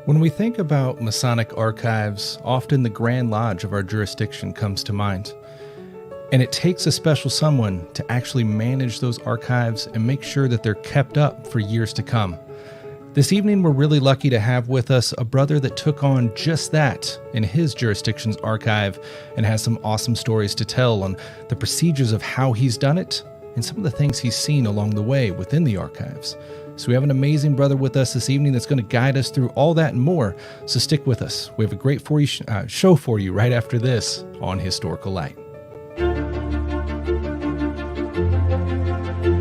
When we think about Masonic archives, often the Grand Lodge of our jurisdiction comes to mind. And it takes a special someone to actually manage those archives and make sure that they're kept up for years to come. This evening, we're really lucky to have with us a brother that took on just that in his jurisdiction's archive and has some awesome stories to tell on the procedures of how he's done it and some of the things he's seen along the way within the archives. So we have an amazing brother with us this evening that's going to guide us through all that and more. So stick with us. We have a great show for you right after this on Historical Light.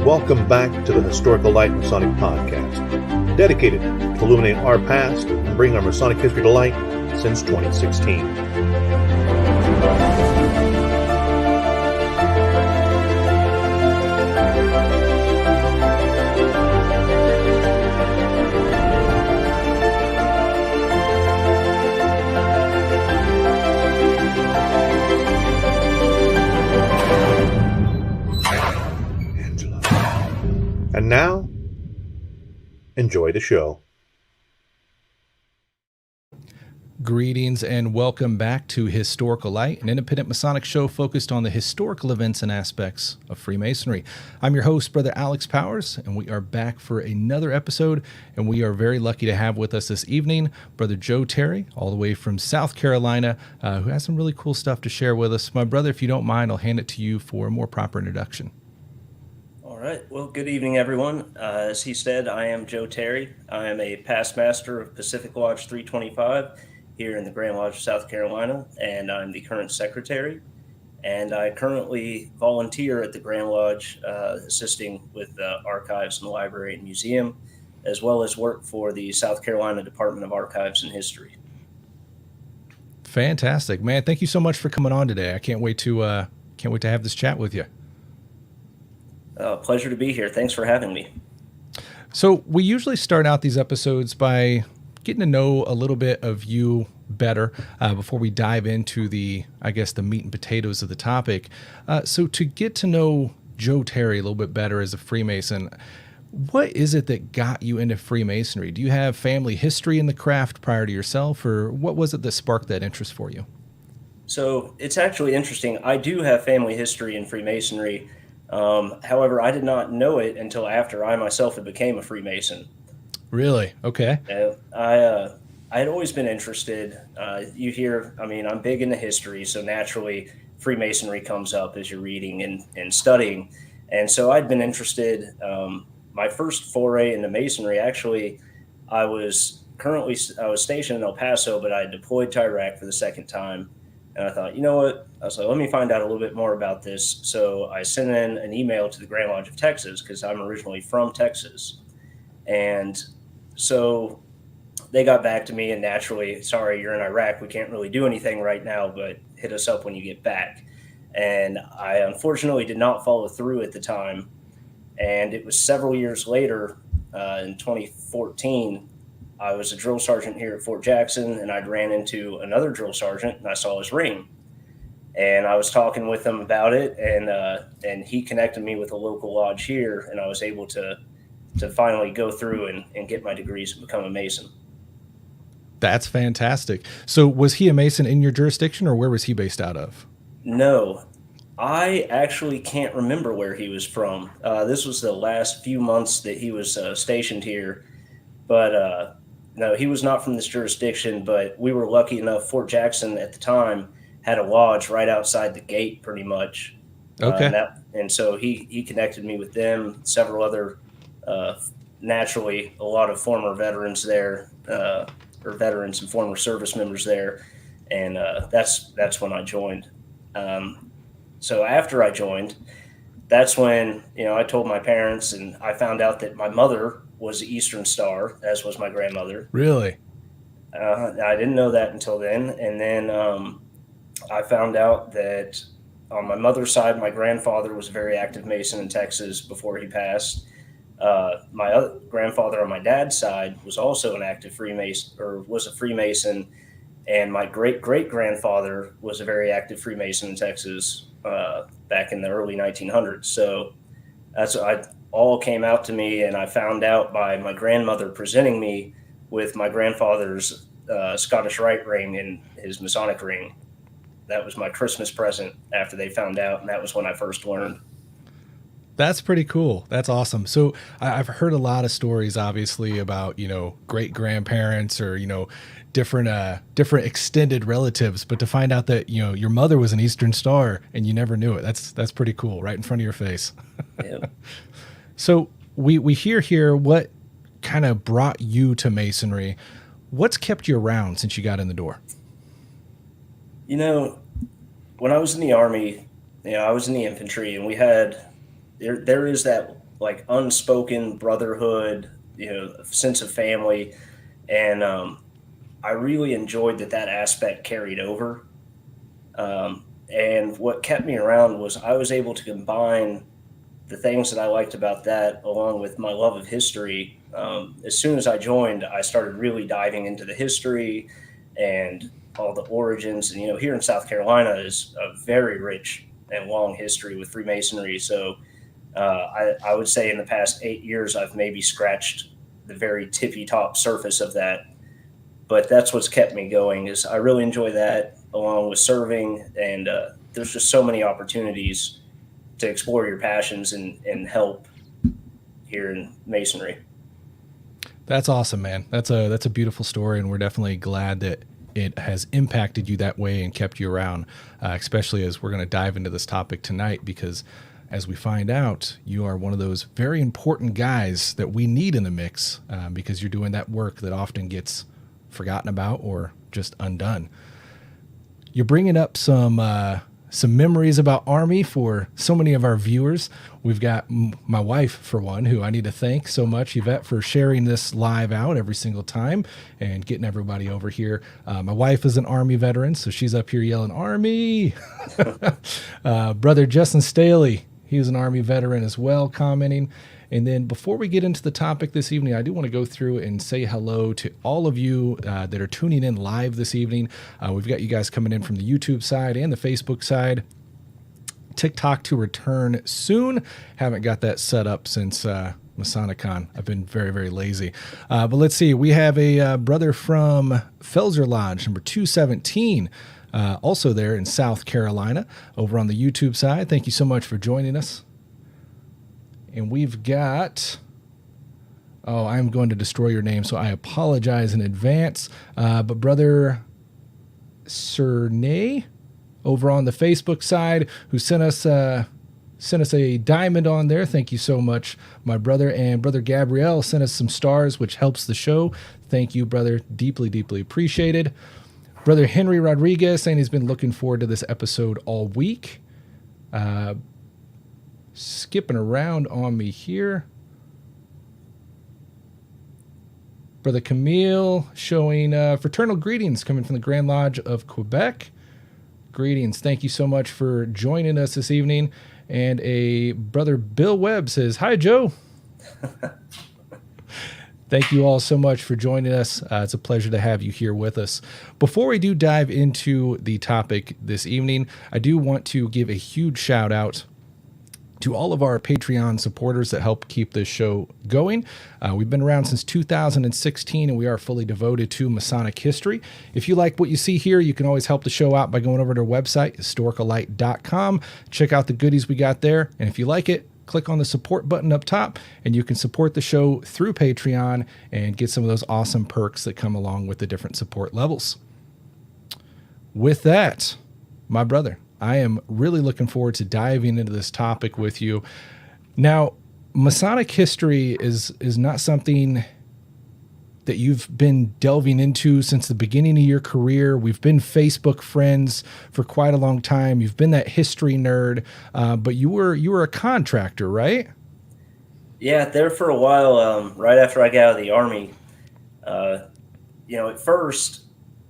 Welcome back to the Historical Light Masonic Podcast, dedicated to illuminate our past and bring our Masonic history to light since 2016. And now, enjoy the show. Greetings and welcome back to Historical Light, an independent Masonic show focused on the historical events and aspects of Freemasonry. I'm your host, Brother Alex Powers, and we are back for another episode, and we are very lucky to have with us this evening Brother Joe Terry, all the way from South Carolina, who has some really cool stuff to share with us. My brother, if you don't mind, I'll hand it to you for a more proper introduction. All right. Well, good evening, everyone. As he said, I am Joe Terry. I am a past master of Pacific Lodge 325 here in the Grand Lodge of South Carolina, and I'm the current secretary. And I currently volunteer at the Grand Lodge, assisting with archives and the library and museum, as well as work for the South Carolina Department of Archives and History. Fantastic, man! Thank you so much for coming on today. I can't wait to have this chat with you. Pleasure to be here. Thanks for having me. So we usually start out these episodes by getting to know a little bit of you better before we dive into the meat and potatoes of the topic. So to get to know Joe Terry a little bit better as a Freemason, what is it that got you into Freemasonry? Do you have family history in the craft prior to yourself, or what was it that sparked that interest for you? So it's actually interesting. I do have family history in Freemasonry. However, I did not know it until after I myself had became a Freemason. Really? Okay. I had always been interested. You hear, I'm big into history, so naturally Freemasonry comes up as you're reading and studying. And so I'd been interested. My first foray into Masonry, actually, I was stationed in El Paso, but I deployed to Iraq for the second time. And I thought, you know what? I was like, let me find out a little bit more about this. So I sent in an email to the Grand Lodge of Texas because I'm originally from Texas. And so they got back to me and naturally, sorry, you're in Iraq. We can't really do anything right now, but hit us up when you get back. And I unfortunately did not follow through at the time. And it was several years later, in 2014, I was a drill sergeant here at Fort Jackson, and I'd ran into another drill sergeant, and I saw his ring. And I was talking with him about it, and he connected me with a local lodge here, and I was able to finally go through and get my degrees and become a Mason. That's fantastic. So was he a Mason in your jurisdiction, or where was he based out of? No, I actually can't remember where he was from. This was the last few months that he was stationed here, but no, he was not from this jurisdiction, but we were lucky enough. Fort Jackson at the time had a lodge right outside the gate pretty much. Okay. And so he connected me with them, several other, naturally, a lot of former veterans there, or veterans and former service members there. And that's when I joined. So after I joined, that's when, I told my parents, and I found out that my mother was the Eastern Star, as was my grandmother. Really? I didn't know that until then. And then I found out that on my mother's side, my grandfather was a very active Mason in Texas before he passed. My other grandfather on my dad's side was also an active Freemason, or was a Freemason. And my great-great-grandfather was a very active Freemason in Texas back in the early 1900s. So that's all came out to me, and I found out by my grandmother presenting me with my grandfather's Scottish Rite ring in his Masonic ring. That was my Christmas present after they found out, and that was when I first learned. That's pretty cool. That's awesome. So I've heard a lot of stories, obviously, about, great grandparents or, different extended relatives, but to find out that, your mother was an Eastern Star and you never knew it. That's pretty cool. Right in front of your face. Yeah. So we hear here what kind of brought you to Masonry. What's kept you around since you got in the door? When I was in the Army, I was in the infantry, and we had, there is that like unspoken brotherhood, sense of family. And I really enjoyed that aspect carried over. And what kept me around was I was able to combine the things that I liked about that along with my love of history. As soon as I joined, I started really diving into the history and all the origins. And, here in South Carolina is a very rich and long history with Freemasonry. So I would say in the past 8 years, I've maybe scratched the very tippy top surface of that. But that's what's kept me going, is I really enjoy that along with serving. And there's just so many opportunities to explore your passions and help here in Masonry. That's awesome, man. That's a beautiful story, and we're definitely glad that it has impacted you that way and kept you around, especially as we're going to dive into this topic tonight, because as we find out, you are one of those very important guys that we need in the mix, because you're doing that work that often gets forgotten about or just undone. You're bringing up some memories about Army for so many of our viewers. We've got my wife, for one, who I need to thank so much, Yvette, for sharing this live out every single time and getting everybody over here. My wife is an Army veteran, so she's up here yelling, Army! Brother Justin Staley, he was an Army veteran as well, commenting. And then before we get into the topic this evening, I do want to go through and say hello to all of you that are tuning in live this evening. We've got you guys coming in from the YouTube side and the Facebook side. TikTok to return soon. Haven't got that set up since Masonicon. I've been very, very lazy. But let's see. We have a brother from Felser Lodge, number 217. Also there in South Carolina, over on the YouTube side. Thank you so much for joining us. And we've got, I'm going to destroy your name, so I apologize in advance. But Brother Cernay over on the Facebook side, who sent us a diamond on there. Thank you so much, my brother. And Brother Gabrielle sent us some stars, which helps the show. Thank you, brother. Deeply, deeply appreciated. Brother Henry Rodriguez saying he's been looking forward to this episode all week. Skipping around on me here. Brother Camille showing fraternal greetings coming from the Grand Lodge of Quebec. Greetings. Thank you so much for joining us this evening. And a Brother Bill Webb says, hi, Joe. Thank you all so much for joining us. It's a pleasure to have you here with us. Before we do dive into the topic this evening, I do want to give a huge shout out to all of our Patreon supporters that help keep this show going. We've been around since 2016, and we are fully devoted to Masonic history. If you like what you see here, you can always help the show out by going over to our website, HISTORICALLIGHT.com. Check out the goodies we got there, and if you like it, click on the support button up top, and you can support the show through Patreon and get some of those awesome perks that come along with the different support levels. With that, my brother, I am really looking forward to diving into this topic with you. Now, Masonic history is not something that you've been delving into since the beginning of your career. We've been Facebook friends for quite a long time. You've been that history nerd, but you were a contractor, right? Yeah, there for a while, right after I got out of the Army. At first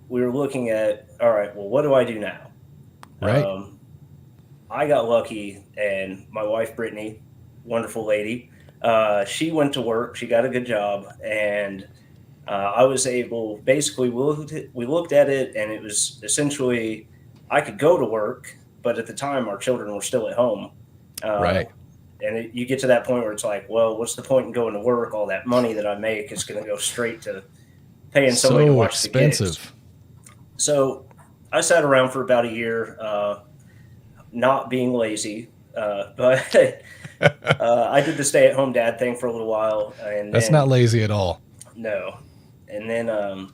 we were looking at, all right, well, what do I do now? Right. I got lucky, and my wife, Brittany, wonderful lady, she went to work. She got a good job, and I was able, basically, we looked at it, and it was essentially, I could go to work, but at the time, our children were still at home. Right. And you get to that point where it's like, well, what's the point in going to work? All that money that I make is going to go straight to paying somebody to So watch the kids. expensive. So I sat around for about a year, not being lazy, but I did the stay-at-home dad thing for a little while, and That's then not lazy at all. no, and then the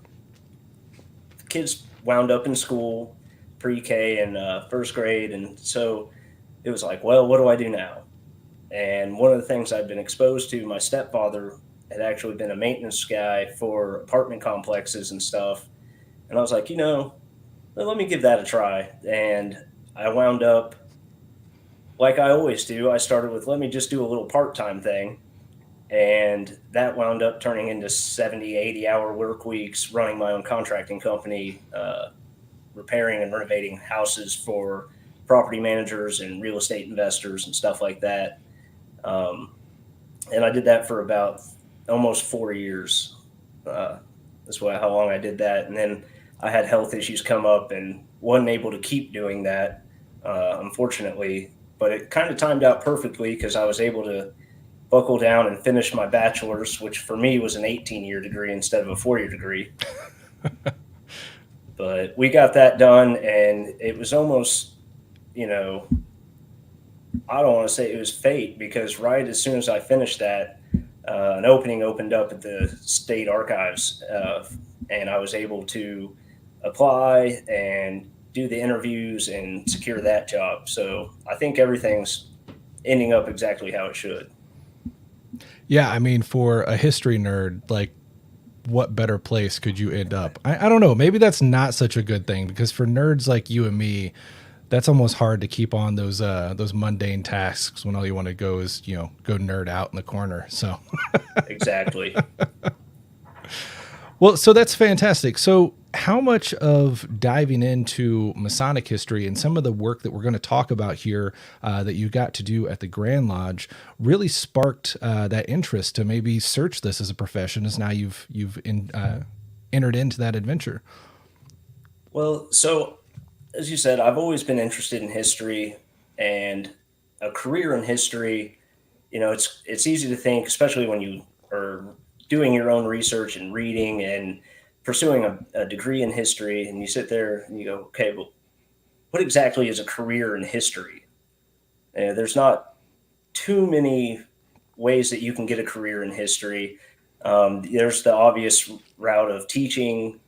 kids wound up in school, pre-K and first grade, and so it was like, well, what do I do now? And one of the things I've been exposed to, my stepfather had actually been a maintenance guy for apartment complexes and stuff, and I was like, well, let me give that a try, and I wound up like I always do. I started with let me just do a little part-time thing, and that wound up turning into 70, 80-hour work weeks running my own contracting company, repairing and renovating houses for property managers and real estate investors and stuff like that. um, and I did that for about almost 4 years. That's how long I did that, and then I had health issues come up and wasn't able to keep doing that, unfortunately. But it kind of timed out perfectly because I was able to buckle down and finish my bachelor's, which for me was an 18-year degree instead of a 4-year degree. But we got that done, and it was almost, I don't want to say it was fate, because right as soon as I finished that, an opening opened up at the state archives, and I was able to apply and do the interviews and secure that job. So I think everything's ending up exactly how it should. Yeah, I mean, for a history nerd, like, what better place could you end up? I don't know. Maybe that's not such a good thing, because for nerds like you and me, that's almost hard to keep on those mundane tasks when all you want to go is, go nerd out in the corner. So Exactly. Well, so that's fantastic. So how much of diving into Masonic history and some of the work that we're going to talk about here that you got to do at the Grand Lodge really sparked that interest to maybe search this as a profession, as now you've entered into that adventure? Well, so as you said, I've always been interested in history, and a career in history. It's easy to think, especially when you are doing your own research and reading and pursuing a degree in history, and you sit there and you go, okay, well, what exactly is a career in history? There's not too many ways that you can get a career in history. There's the obvious route of teaching,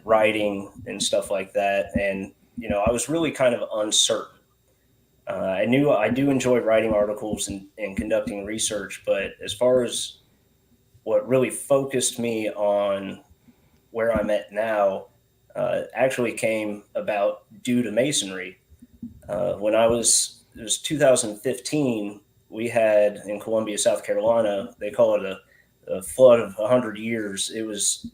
writing, and stuff like that. And, I was really kind of uncertain. I knew I do enjoy writing articles and conducting research, but as far as what really focused me on where I'm at now, actually came about due to Masonry. When it was 2015, we had in Columbia, South Carolina, they call it a flood of 100 years. It was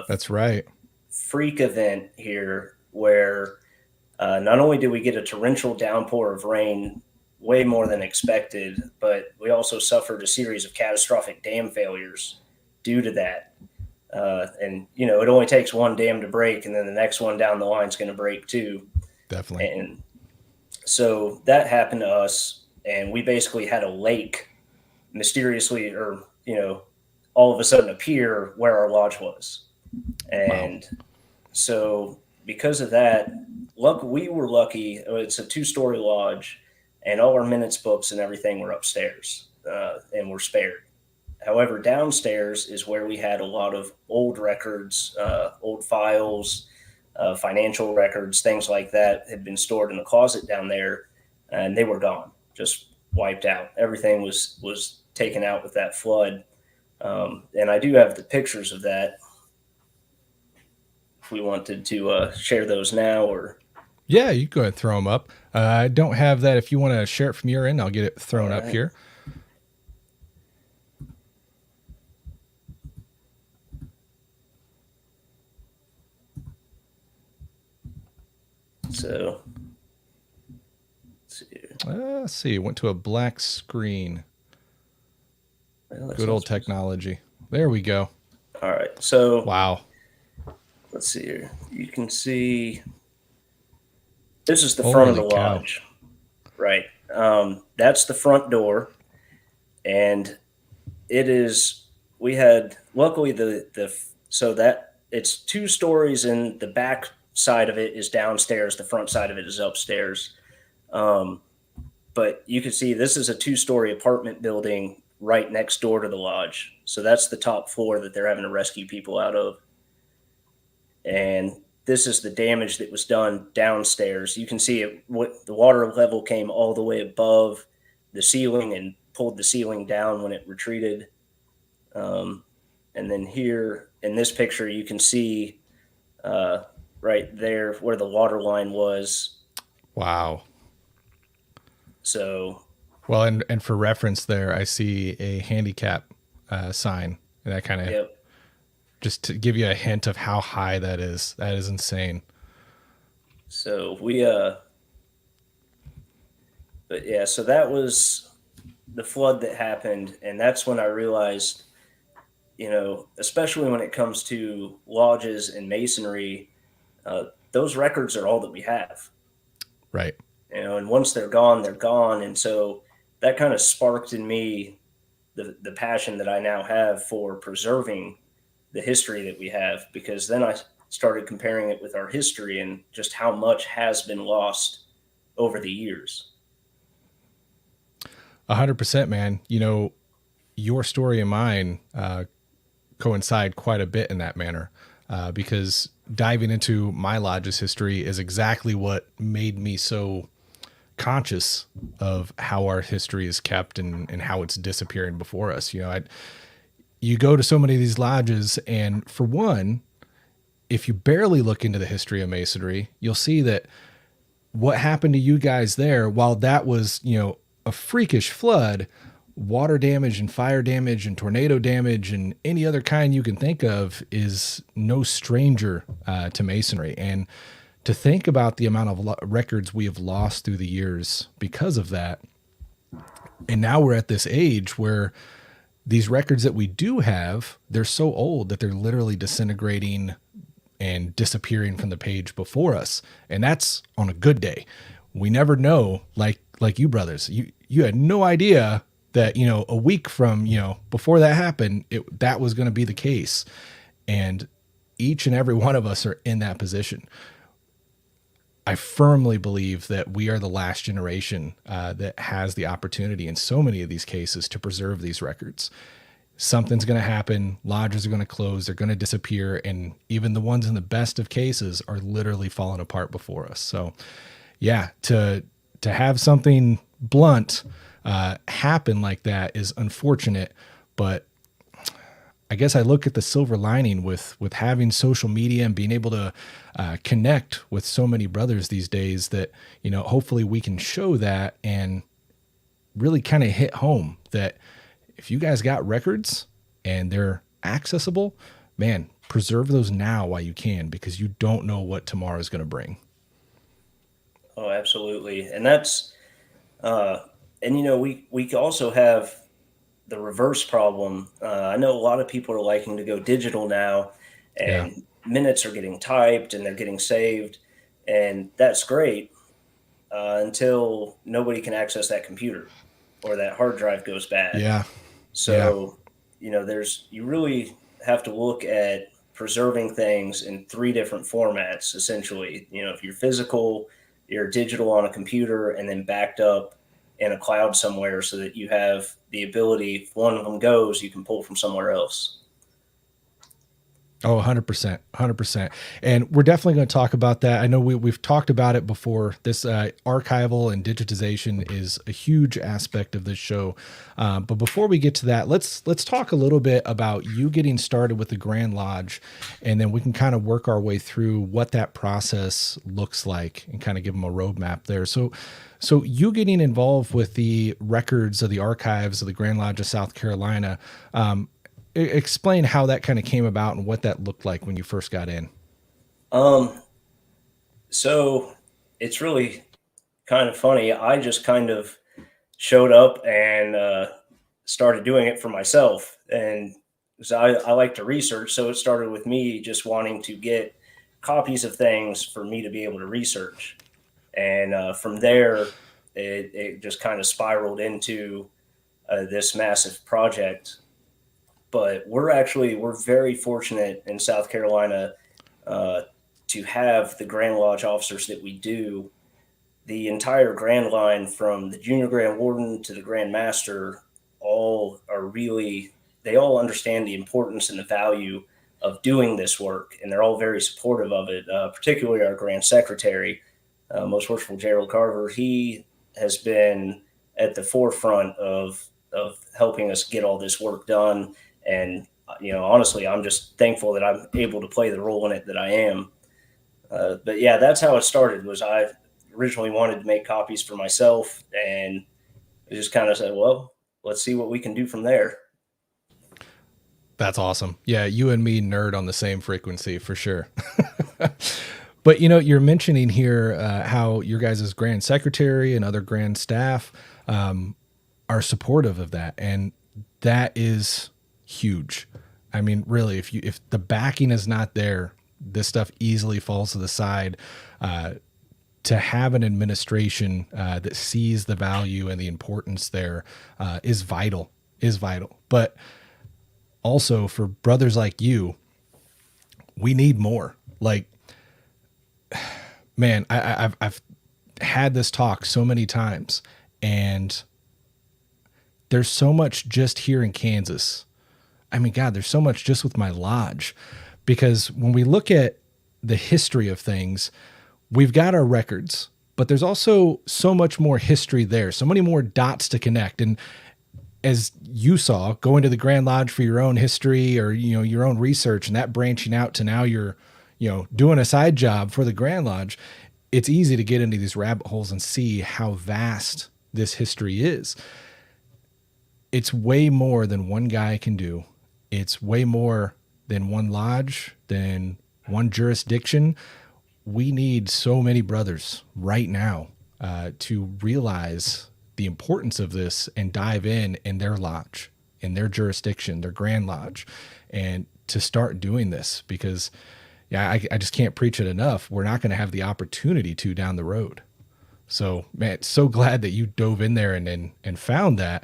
That's right. freak event here where not only did we get a torrential downpour of rain, way more than expected, but we also suffered a series of catastrophic dam failures due to that. And, it only takes one dam to break, and then the next one down the line is going to break too. Definitely. And so that happened to us, and we basically had a lake mysteriously, or, all of a sudden appear where our lodge was. And so because of that, we were lucky. It's a 2-story lodge, and all our minutes books and everything were upstairs, and were spared. However, downstairs is where we had a lot of old records, old files, financial records, things like that had been stored in a closet down there, and they were gone, just wiped out. Everything was taken out with that flood. And I do have the pictures of that, if we wanted to share those now. Or Yeah, you go ahead and throw them up. I don't have that. If you want to share it from your end, I'll get it thrown up here. So Let's see. Went to a black screen. well, Good old technology. There we go. All right. So Wow. let's see here. You can see this is the front of the lodge, right? That's the front door, and it is. We had luckily the So that it's 2 stories, and the back side of it is downstairs. The front side of it is upstairs. Um, but you can see this is a 2-story apartment building right next door to the lodge. So that's the top floor that they're having to rescue people out of. And this is the damage that was done downstairs. You can see it. What the water level came all the way above the ceiling and pulled the ceiling down when it retreated. And then here in this picture, you can see right there where the water line was. Wow. So, Well, and for reference there, I see a handicap sign, and that kind of yep. just to give you a hint of how high that is. That is insane. So but yeah, so that was the flood that happened. And that's when I realized, especially when it comes to lodges and masonry, those records are all that we have. Right. And once they're gone, they're gone. And so that kind of sparked in me the passion that I now have for preserving the history that we have, because then I started comparing it with our history and just how much has been lost over the years. 100%, man. Your story and mine coincide quite a bit in that manner, because diving into my lodge's history is exactly what made me so conscious of how our history is kept and how it's disappearing before us. You go to so many of these lodges, and for one, if you barely look into the history of masonry, you'll see that what happened to you guys there, while that was, a freakish flood, water damage and fire damage and tornado damage and any other kind you can think of is no stranger to masonry. And to think about the amount of records we have lost through the years because of that. And now we're at this age where these records that we do have, they're so old that they're literally disintegrating and disappearing from the page before us. And that's on a good day. We never know, like you brothers, you had no idea that, a week from, before that happened, that was going to be the case. And each and every one of us are in that position. I firmly believe that we are the last generation that has the opportunity in so many of these cases to preserve these records. Something's going to happen. Lodges are going to close. They're going to disappear. And even the ones in the best of cases are literally falling apart before us. So yeah, to have something blunt happen like that is unfortunate, but I guess I look at the silver lining with having social media and being able to connect with so many brothers these days that, hopefully we can show that and really kind of hit home that if you guys got records and they're accessible, man, preserve those now while you can, because you don't know what tomorrow is going to bring. Oh, absolutely. And that's, we also have the reverse problem. I know a lot of people are liking to go digital now, and minutes are getting typed and they're getting saved. And that's great until nobody can access that computer or that hard drive goes bad. Yeah. So, you really have to look at preserving things in 3 different formats, essentially. If you're physical, you're digital on a computer, and then backed up in a cloud somewhere so that you have the ability, if one of them goes, you can pull from somewhere else. Oh, 100%, 100%. And we're definitely going to talk about that. I know we've talked about it before. This archival and digitization is a huge aspect of this show. But before we get to that, let's talk a little bit about you getting started with the Grand Lodge, and then we can kind of work our way through what that process looks like and kind of give them a roadmap there. So you getting involved with the records of the archives of the Grand Lodge of South Carolina, explain how that kind of came about and what that looked like when you first got in. So it's really kind of funny. I just kind of showed up and started doing it for myself. And so I like to research. So it started with me just wanting to get copies of things for me to be able to research. And from there, it just kind of spiraled into this massive project. but we're very fortunate in South Carolina to have the Grand Lodge officers that we do. The entire Grand line, from the Junior Grand Warden to the Grand Master, they all understand the importance and the value of doing this work, and they're all very supportive of it. Particularly our Grand Secretary, Most Worshipful Gerald Carver. He has been at the forefront of helping us get all this work done. And, honestly, I'm just thankful that I'm able to play the role in it that I am. But yeah, that's how it started. Was I originally wanted to make copies for myself, and I just kind of said, well, let's see what we can do from there. That's awesome. Yeah, you and me nerd on the same frequency for sure. But you're mentioning here how your guys' Grand Secretary and other Grand staff are supportive of that, and that is huge. I mean, really, if the backing is not there, this stuff easily falls to the side. To have an administration that sees the value and the importance there is vital. But also for brothers like you, we need more. Like, man, I've had this talk so many times, and there's so much just here in Kansas. I mean, God, there's so much just with my lodge, because when we look at the history of things, we've got our records, but there's also so much more history there, so many more dots to connect. And as you saw, going to the Grand Lodge for your own history or, your own research, and that branching out to now you're, doing a side job for the Grand Lodge, it's easy to get into these rabbit holes and see how vast this history is. It's way more than one guy can do. It's way more than one lodge, than one jurisdiction. We need so many brothers right now to realize the importance of this and dive in their lodge, in their jurisdiction, their Grand Lodge, and to start doing this, because I just can't preach it enough. We're not going to have the opportunity to down the road. So, man, so glad that you dove in there and found that.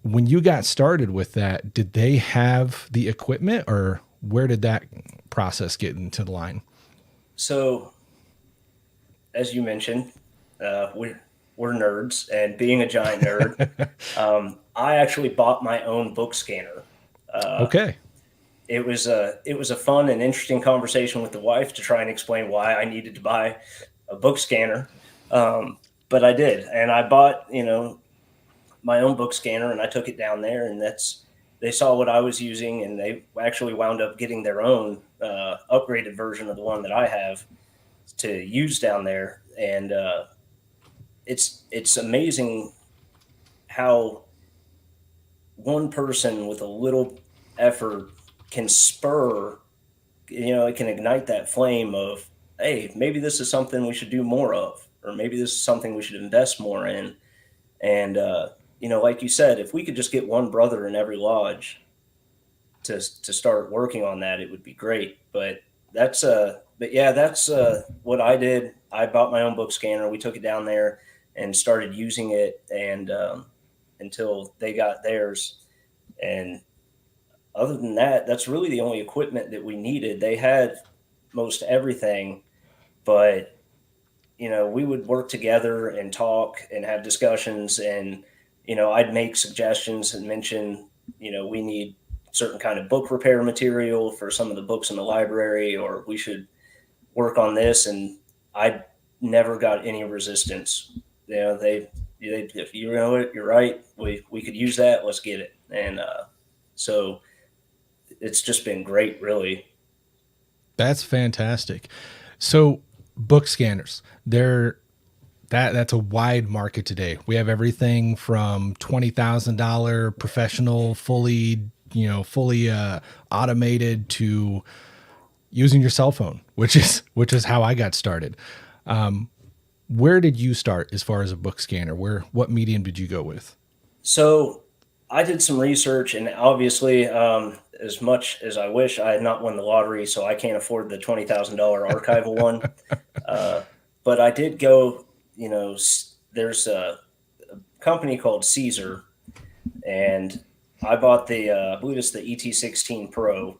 When you got started with that, did they have the equipment, or where did that process get into the line? So, as you mentioned, we're nerds, and being a giant nerd, I actually bought my own book scanner. Okay. It was a fun and interesting conversation with the wife to try and explain why I needed to buy a book scanner. But I did, and I bought, my own book scanner, and I took it down there, and they saw what I was using, and they actually wound up getting their own upgraded version of the one that I have to use down there. And it's amazing how one person with a little effort can spur, it can ignite that flame of, hey, maybe this is something we should do more of, or maybe this is something we should invest more in. And, like you said, if we could just get one brother in every lodge to start working on that, it would be great. But that's what I did. I bought my own book scanner. We took it down there and started using it, and until they got theirs. And other than that, that's really the only equipment that we needed. They had most everything, but we would work together and talk and have discussions, and I'd make suggestions and mention, we need certain kind of book repair material for some of the books in the library, or we should work on this. And I never got any resistance. If you know it, you're right. We could use that. Let's get it. And so it's just been great, really. That's fantastic. So book scanners, that's a wide market today. We have everything from $20,000 professional, fully automated, to using your cell phone, which is how I got started. Where did you start as far as a book scanner? What medium did you go with? So I did some research, and obviously, as much as I wish I had not won the lottery, so I can't afford the $20,000 archival one. But I did go, there's a company called Caesar, and I bought the I believe it's the ET16 Pro,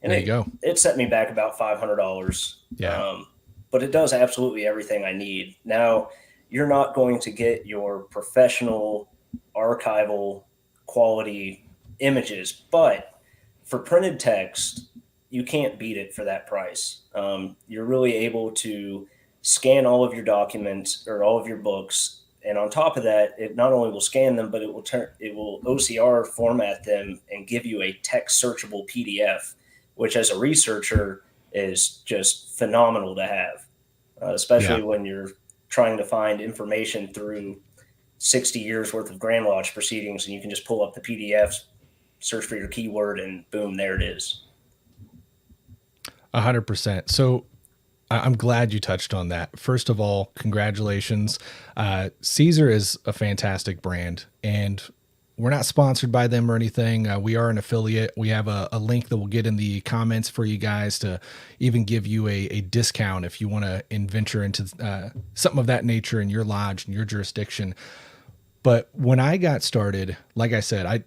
and There you go. it set me back about $500. Yeah. But it does absolutely everything I need. Now, you're not going to get your professional archival quality images, but for printed text, you can't beat it for that price. You're really able to scan all of your documents or all of your books, and on top of that, it not only will scan them, but it will OCR format them and give you a text searchable PDF, which as a researcher is just phenomenal to have, Yeah. especially when you're trying to find information through 60 years worth of Grand Lodge proceedings, and you can just pull up the PDFs, search for your keyword, and boom, there it is. 100%. So I'm glad you touched on that. First of all, congratulations. Caesar is a fantastic brand, and we're not sponsored by them or anything. We are an affiliate. We have a link that we'll get in the comments for you guys to even give you a discount if you want to venture into something of that nature in your lodge and your jurisdiction. But when I got started, like I said,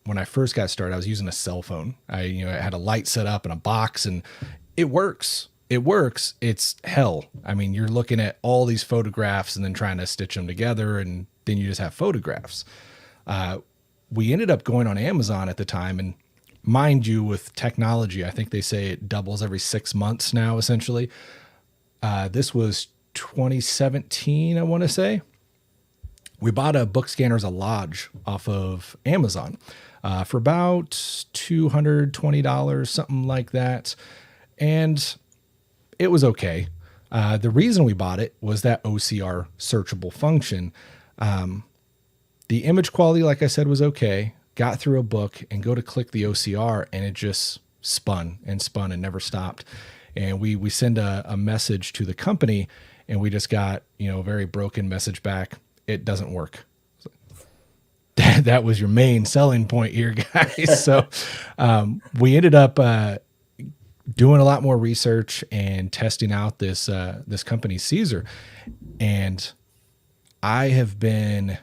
when I first got started, I was using a cell phone. I had a light set up and a box, and it works. It works. It's hell. I mean, you're looking at all these photographs and then trying to stitch them together, and then you just have photographs. We ended up going on Amazon at the time, and mind you, with technology, I think they say it doubles every 6 months now, essentially. This was 2017, I want to say. We bought a book scanner as a lodge off of Amazon for about $220, something like that. And it was okay. The reason we bought it was that OCR searchable function. The image quality, like I said, was okay. Got through a book and go to click the OCR, and it just spun and never stopped. And we send a message to the company, and we just got a very broken message back. It doesn't work. That was your main selling point here, guys. So we ended up doing a lot more research and testing out this company, Caesar. And I have been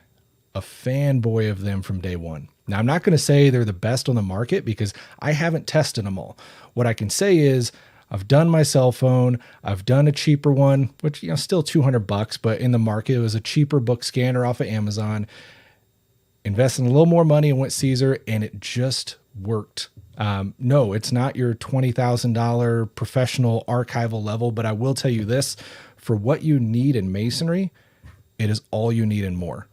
a fanboy of them from day one. Now, I'm not going to say they're the best on the market because I haven't tested them all. What I can say is I've done my cell phone. I've done a cheaper one, which, still $200, but in the market, it was a cheaper book scanner off of Amazon. Invested a little more money and went Caesar, and it just worked. No, it's not your $20,000 professional archival level, but I will tell you this, for what you need in masonry, it is all you need and more.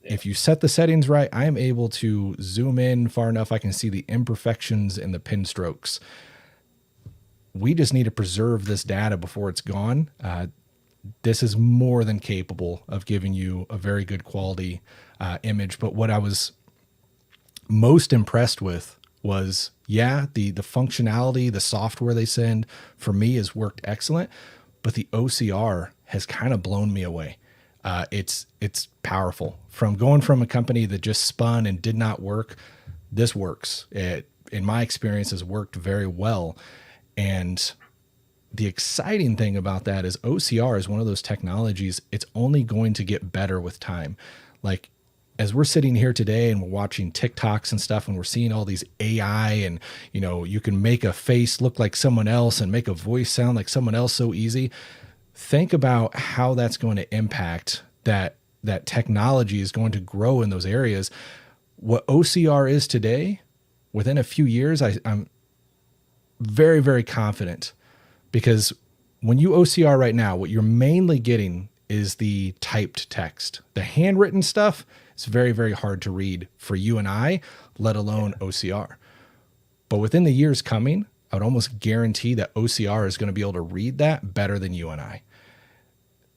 If you set the settings right, I am able to zoom in far enough I can see the imperfections and the pin strokes. We just need to preserve this data before it's gone. This is more than capable of giving you a very good quality image. But what I was most impressed with was, the functionality, the software they send for me has worked excellent, but the OCR has kind of blown me away. It's powerful. From going from a company that just spun and did not work, this works. It, in my experience, has worked very well. And the exciting thing about that is OCR is one of those technologies, it's only going to get better with time. Like, as we're sitting here today and we're watching TikToks and stuff, and we're seeing all these AI and, you can make a face look like someone else and make a voice sound like someone else so easy. Think about how that's going to impact that technology is going to grow in those areas. What OCR is today, within a few years, I'm very, very confident, because when you OCR right now, what you're mainly getting is the typed text. The handwritten stuff is very, very hard to read for you and I, let alone OCR. But within the years coming, I would almost guarantee that OCR is going to be able to read that better than you and I.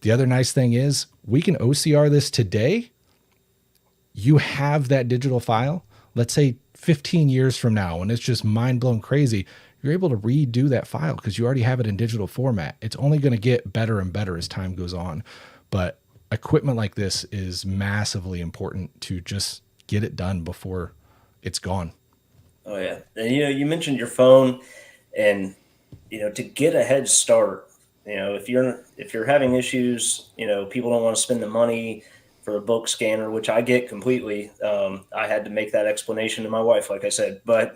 The other nice thing is we can OCR this today. You have that digital file. Let's say 15 years from now, when it's just mind blown crazy, you're able to redo that file because you already have it in digital format. It's only going to get better and better as time goes on. But equipment like this is massively important to just get it done before it's gone. Oh yeah. And you mentioned your phone, and to get a head start, if you're having issues, people don't want to spend the money for a book scanner, which I get completely. I had to make that explanation to my wife, like I said, but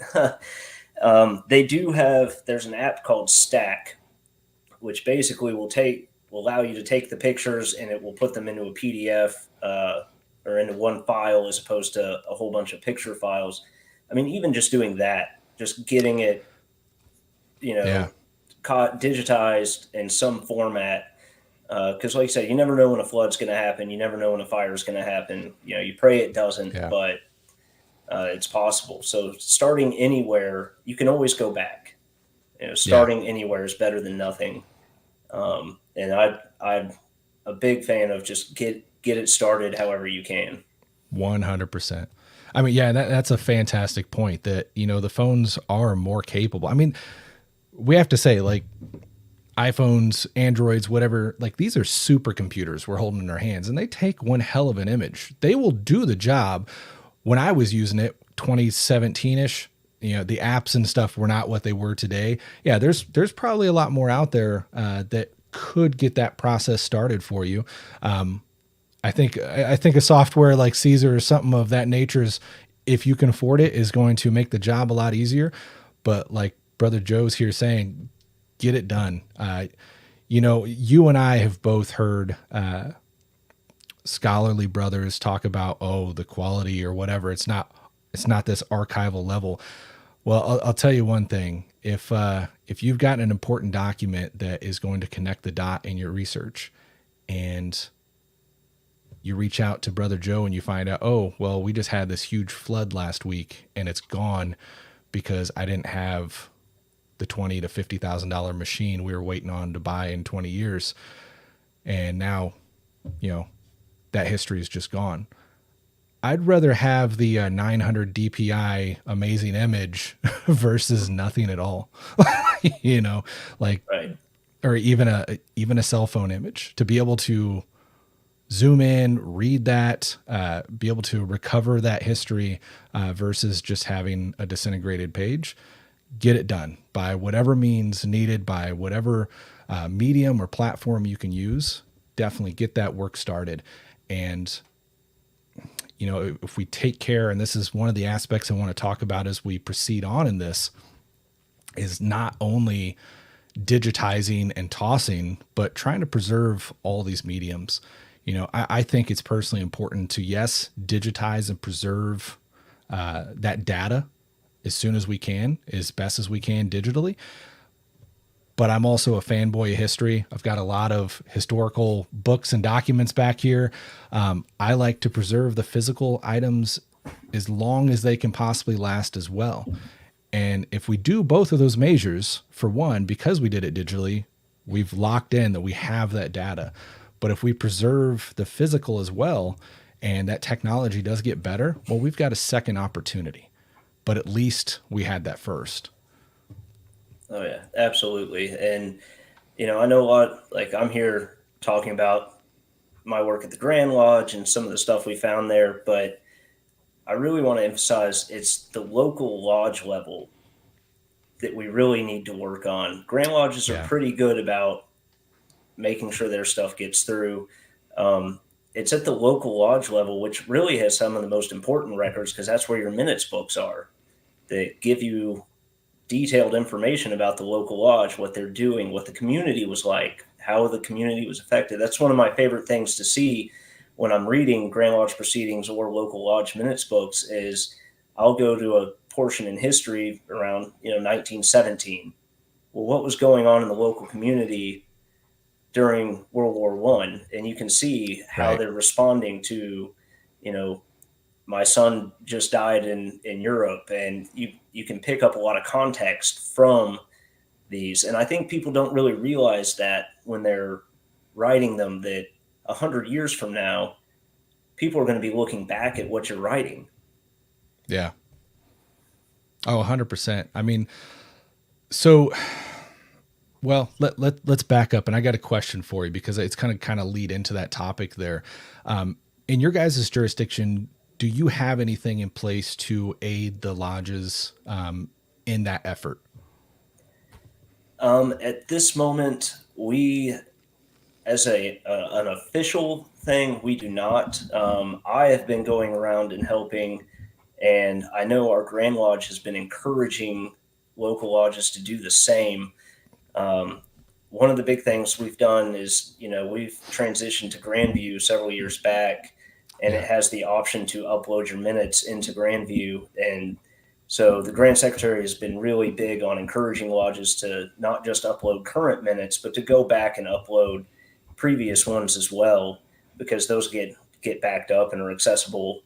they do have, there's an app called Stack, which basically will allow you to take the pictures and it will put them into a PDF or into one file as opposed to a whole bunch of picture files. I mean, even just doing that, just getting it, Yeah. digitized in some format. Because, like I said, you never know when a flood's going to happen. You never know when a fire is going to happen. You pray it doesn't, Yeah. but it's possible. So starting anywhere, you can always go back. Starting anywhere is better than nothing. And I'm a big fan of just get it started however you can. 100%. I mean, yeah, that's a fantastic point that, the phones are more capable. I mean, we have to say, like, iPhones, Androids, whatever, like, these are supercomputers we're holding in our hands, and they take one hell of an image. They will do the job. When I was using it, 2017-ish, the apps and stuff were not what they were today. Yeah, there's probably a lot more out there that could get that process started for you. I think a software like Caesar or something of that nature is, if you can afford it, is going to make the job a lot easier. But like Brother Joe's here saying, get it done. You and I have both heard scholarly brothers talk about, the quality or whatever. It's not this archival level. Well, I'll tell you one thing. If you've got an important document that is going to connect the dot in your research, and you reach out to Brother Joe and you find out, we just had this huge flood last week and it's gone because I didn't have the $20,000 to $50,000 machine we were waiting on to buy in 20 years. And now, that history is just gone. I'd rather have the 900 DPI amazing image versus nothing at all, Right. Or even a cell phone image, to be able to zoom in, read that, be able to recover that history versus just having a disintegrated page. Get it done by whatever means needed, by whatever medium or platform you can use. Definitely get that work started. And, if we take care, and this is one of the aspects I want to talk about as we proceed on in this, is not only digitizing and tossing, but trying to preserve all these mediums. I think it's personally important to, yes, digitize and preserve that data as soon as we can, as best as we can digitally. But I'm also a fanboy of history. I've got a lot of historical books and documents back here. I like to preserve the physical items as long as they can possibly last as well. And if we do both of those measures, for one, because we did it digitally, we've locked in that we have that data. But if we preserve the physical as well, and that technology does get better, well, we've got a second opportunity. But at least we had that first. Oh yeah, absolutely. And, I know a lot, like I'm here talking about my work at the Grand Lodge and some of the stuff we found there, but I really want to emphasize it's the local lodge level that we really need to work on. Grand Lodges are pretty good about making sure their stuff gets through. It's at the local lodge level, which really has some of the most important records, because that's where your minutes books are. They give you detailed information about the local lodge, what they're doing, what the community was like, how the community was affected. That's one of my favorite things to see when I'm reading Grand Lodge proceedings or local lodge minutes books. Is I'll go to a portion in history around 1917. Well, what was going on in the local community during World War I? And you can see how they're responding to, my son just died in Europe, and you can pick up a lot of context from these. And I think people don't really realize that when they're writing them, that 100 years from now, people are going to be looking back at what you're writing. Yeah. Oh, 100%. I mean, so, well, let's back up, and I got a question for you, because it's kind of lead into that topic there. In your guys' jurisdiction, do you have anything in place to aid the lodges in that effort? At this moment, we as an official thing, we do not. I have been going around and helping, and I know our Grand Lodge has been encouraging local lodges to do the same. Um, One of the big things we've done is, we've transitioned to Grandview several years back, and it Yeah. has the option to upload your minutes into Grandview. And so the Grand Secretary has been really big on encouraging lodges to not just upload current minutes, but to go back and upload previous ones as well, because those get backed up and are accessible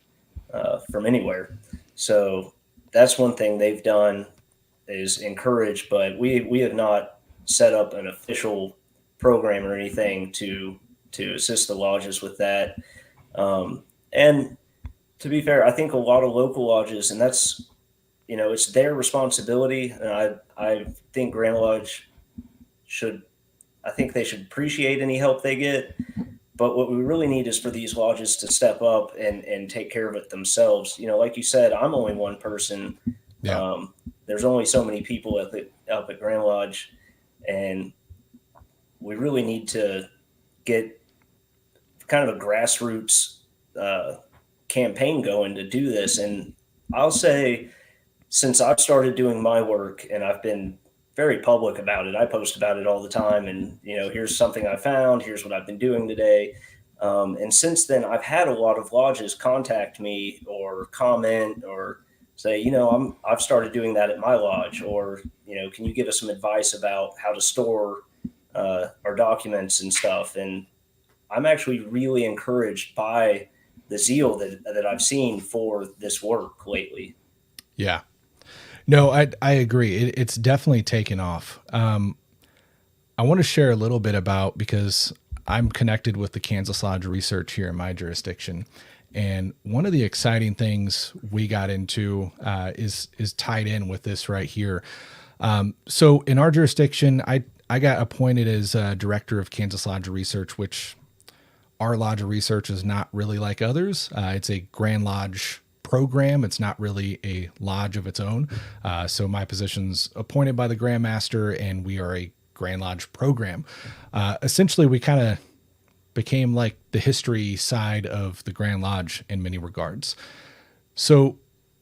from anywhere. So that's one thing they've done is encourage, but we have not set up an official program or anything to assist the lodges with that. And to be fair, I think a lot of local lodges, and that's, it's their responsibility. And I think Grand Lodge should, I think they should appreciate any help they get. But what we really need is for these lodges to step up and take care of it themselves. Like you said, I'm only one person. Yeah. There's only so many people up at Grand Lodge, and we really need to get kind of a grassroots campaign going to do this. And I'll say, since I've started doing my work and I've been very public about it, I post about it all the time. And, here's something I found, here's what I've been doing today. And since then, I've had a lot of lodges contact me or comment or say, I've started doing that at my lodge, or, can you give us some advice about how to store our documents and stuff? And I'm actually really encouraged by the zeal that I've seen for this work lately. Yeah. No, I agree. It's definitely taken off. I want to share a little bit about, because I'm connected with the Kansas Lodge Research here in my jurisdiction. And one of the exciting things we got into is tied in with this right here. So in our jurisdiction, I got appointed as director of Kansas Lodge Research, which our Lodge of Research is not really like others. It's a Grand Lodge program. It's not really a lodge of its own. So my position's appointed by the Grand Master, and we are a Grand Lodge program. Essentially, we kind of became like the history side of the Grand Lodge in many regards. So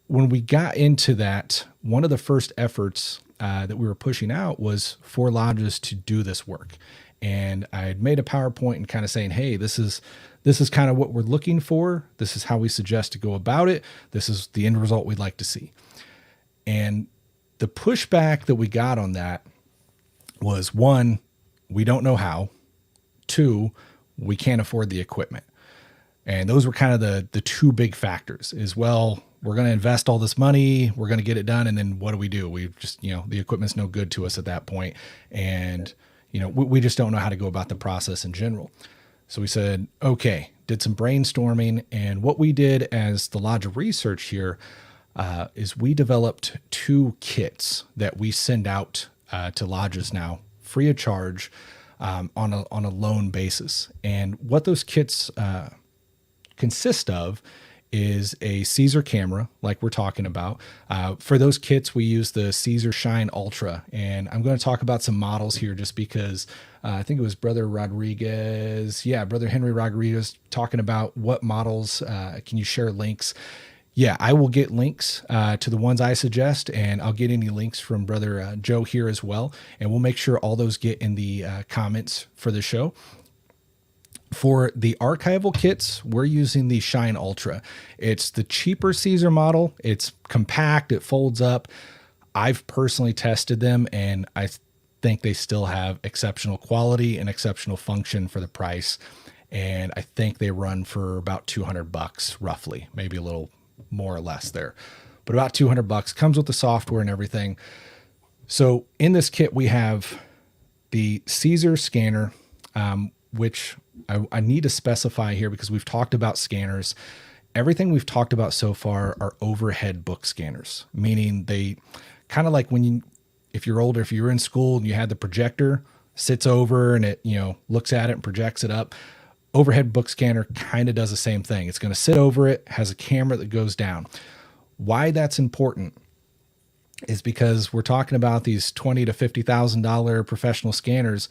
when we got into that, one of the first efforts that we were pushing out was for lodges to do this work. And I had made a PowerPoint and kind of saying, hey, this is kind of what we're looking for. This is how we suggest to go about it. This is the end result we'd like to see. And the pushback that we got on that was, one, we don't know how. Two, we can't afford the equipment. And those were kind of the two big factors is, well, we're going to invest all this money, we're going to get it done. And then what do? We just, the equipment's no good to us at that point. And, we just don't know how to go about the process in general. So we said, okay, did some brainstorming. And what we did as the Lodge of Research here is we developed 2 kits that we send out to lodges now free of charge on a loan basis. And what those kits consist of is a Caesar camera, like we're talking about. For those kits, we use the Caesar Shine Ultra. And I'm going to talk about some models here just because I think it was Brother Rodriguez. Yeah, Brother Henry Rodriguez talking about what models. Can you share links? Yeah, I will get links to the ones I suggest, and I'll get any links from Brother Joe here as well. And we'll make sure all those get in the comments for the show. For the archival kits, we're using the Shine Ultra. It's the cheaper Caesar model. It's compact. It folds up. I've personally tested them, and I think they still have exceptional quality and exceptional function for the price. And I think they run for about $200 roughly, maybe a little more or less there, but about $200. Comes with the software and everything. So in this kit, we have the Caesar scanner, which I need to specify here because we've talked about scanners. Everything we've talked about so far are overhead book scanners, meaning they kind of like if you're older, if you were in school and you had the projector, sits over and it, looks at it and projects it up. Overhead book scanner kind of does the same thing. It's going to sit over it, has a camera that goes down. Why that's important is because we're talking about these $20,000 to $50,000 professional scanners.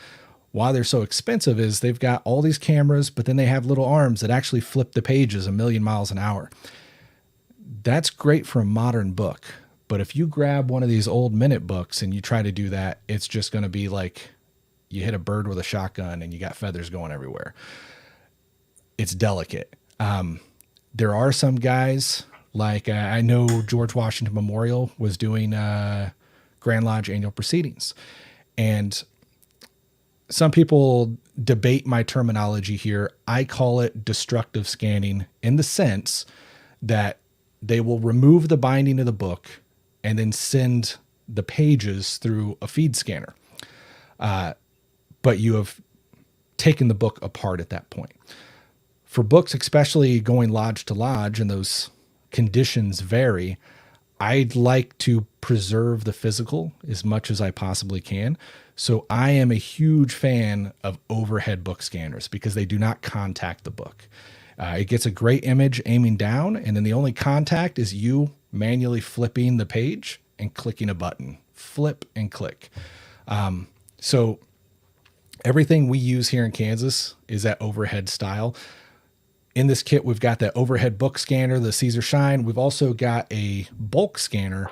why they're so expensive is they've got all these cameras, but then they have little arms that actually flip the pages a million miles an hour. That's great for a modern book. But if you grab one of these old minute books and you try to do that, it's just going to be like you hit a bird with a shotgun and you got feathers going everywhere. It's delicate. There are some guys, like I know George Washington Memorial was doing Grand Lodge annual proceedings. And some people debate my terminology here. I call it destructive scanning in the sense that they will remove the binding of the book and then send the pages through a feed scanner. But you have taken the book apart at that point. For books, especially going lodge to lodge, and those conditions vary, I'd like to preserve the physical as much as I possibly can. So I am a huge fan of overhead book scanners because they do not contact the book. It gets a great image aiming down, and then the only contact is you manually flipping the page and clicking a button. Flip and click. So everything we use here in Kansas is that overhead style. In this kit, we've got that overhead book scanner, the Caesar Shine. We've also got a bulk scanner.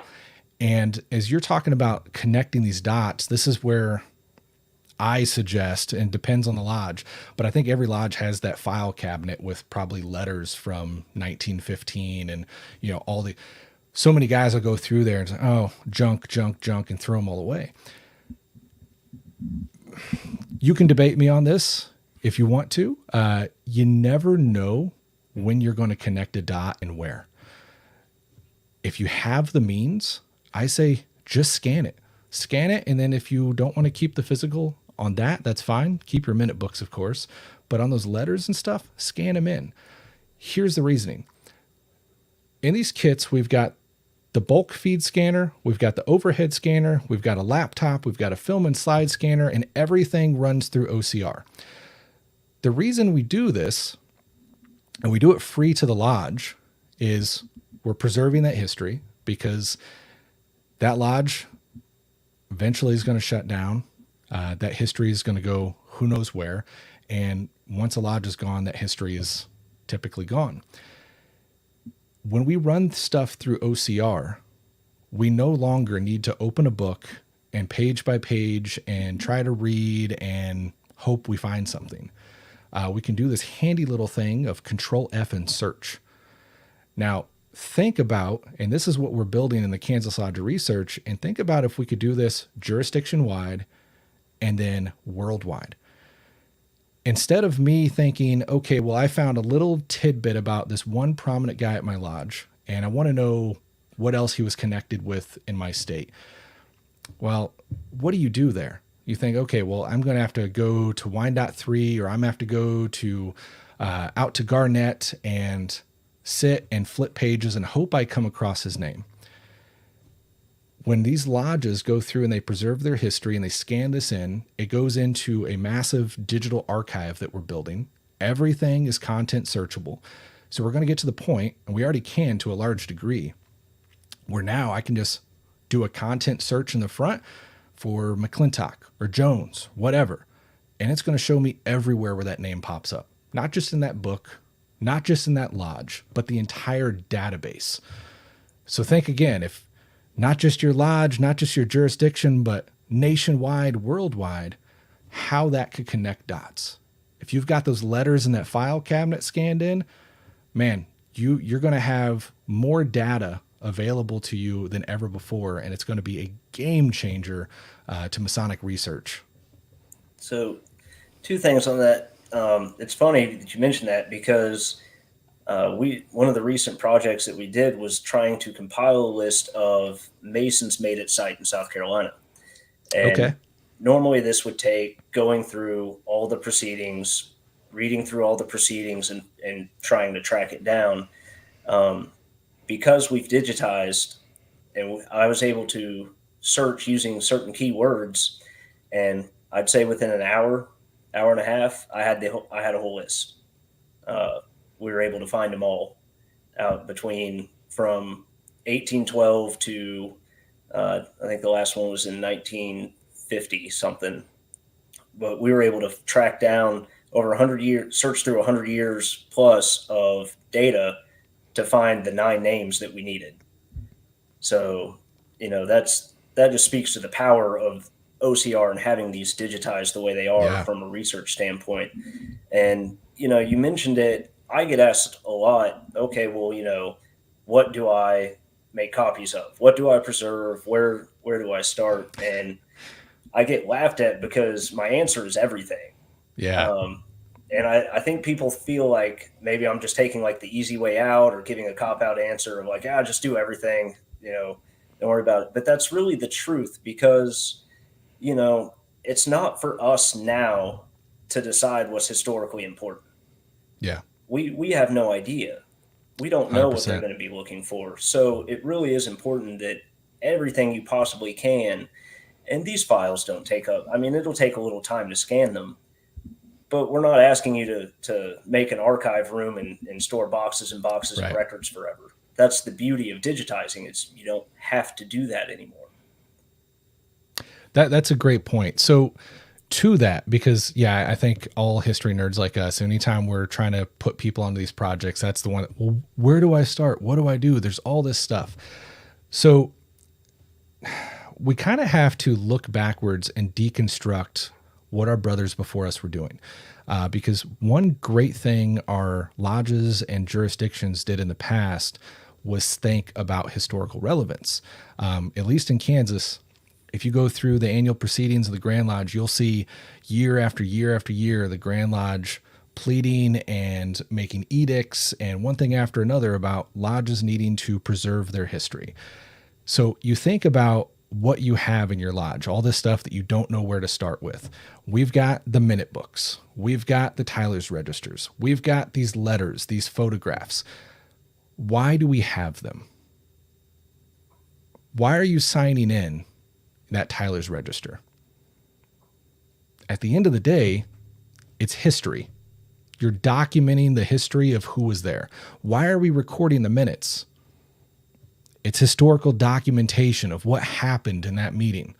And as you're talking about connecting these dots, this is where I suggest, and depends on the lodge, but I think every lodge has that file cabinet with probably letters from 1915 and, so many guys will go through there and say, oh, junk, and throw them all away. You can debate me on this if you want to. You never know when you're going to connect a dot and where. If you have the means, I say just scan it. Scan it, and then if you don't want to keep the physical on that, that's fine. Keep your minute books, of course. But on those letters and stuff, scan them in. Here's the reasoning. In these kits, we've got the bulk feed scanner, we've got the overhead scanner, we've got a laptop, we've got a film and slide scanner, and everything runs through OCR. The reason we do this, and we do it free to the lodge, is we're preserving that history, because that lodge eventually is going to shut down. That history is going to go who knows where. And once a lodge is gone, that history is typically gone. When we run stuff through OCR, we no longer need to open a book and page by page and try to read and hope we find something. We can do this handy little thing of Control F and search. Now, think about, and this is what we're building in the Kansas Lodge of Research, and think about if we could do this jurisdiction-wide and then worldwide. Instead of me thinking, okay, well, I found a little tidbit about this one prominent guy at my lodge, and I want to know what else he was connected with in my state. Well, what do you do there? You think, okay, well, I'm going to have to go to Wyandotte 3, or I'm going to have to go to out to Garnett and sit and flip pages and hope I come across his name. When these lodges go through and they preserve their history and they scan this in, it goes into a massive digital archive that we're building. Everything is content searchable. So we're going to get to the point, and we already can to a large degree, where now I can just do a content search in the front for McClintock or Jones, whatever. And it's going to show me everywhere where that name pops up. Not just in that book, not just in that lodge, but the entire database. So think again, if not just your lodge, not just your jurisdiction, but nationwide, worldwide, how that could connect dots. If you've got those letters in that file cabinet scanned in, man, you're going to have more data available to you than ever before, and it's going to be a game changer to Masonic research. So, two things on that. It's funny that you mentioned that, because one of the recent projects that we did was trying to compile a list of Masons made at site in South Carolina. And okay. Normally this would take going through all the proceedings, reading through all the proceedings and trying to track it down. Because we've digitized, and I was able to search using certain keywords, and I'd say within an hour and a half, I had a whole list. We were able to find them all out from 1812 to I think the last one was in 1950 something. but we were able to track down over 100 years, search through 100 years plus of data to find the 9 names that we needed. So, that just speaks to the power of OCR and having these digitized the way they are from a research standpoint. And, you mentioned it. I get asked a lot, okay, well, what do I make copies of? What do I preserve? Where do I start? And I get laughed at because my answer is everything. Yeah. And I think people feel like maybe I'm just taking like the easy way out or giving a cop-out answer of like, just do everything, don't worry about it. But that's really the truth because, it's not for us now to decide what's historically important. Yeah. We have no idea. We don't know 100%. what they're going to be looking for. So it really is important that everything you possibly can, and these files don't take up, it'll take a little time to scan them, but we're not asking you to make an archive room and store boxes and boxes of records forever. That's the beauty of digitizing. You don't have to do that anymore. That's a great point. So to that, because I think all history nerds like us, anytime we're trying to put people onto these projects, that's the one, well, where do I start? What do I do? There's all this stuff. So we kind of have to look backwards and deconstruct what our brothers before us were doing. Because one great thing our lodges and jurisdictions did in the past was think about historical relevance. At least in Kansas, if you go through the annual proceedings of the Grand Lodge, you'll see year after year after year, the Grand Lodge pleading and making edicts and one thing after another about lodges needing to preserve their history. So you think about what you have in your lodge, all this stuff that you don't know where to start with. We've got the minute books. We've got the Tyler's registers. We've got these letters, these photographs. Why do we have them? Why are you signing in that Tyler's register? At the end of the day, it's history. You're documenting the history of who was there. Why are we recording the minutes? It's historical documentation of what happened in that meeting.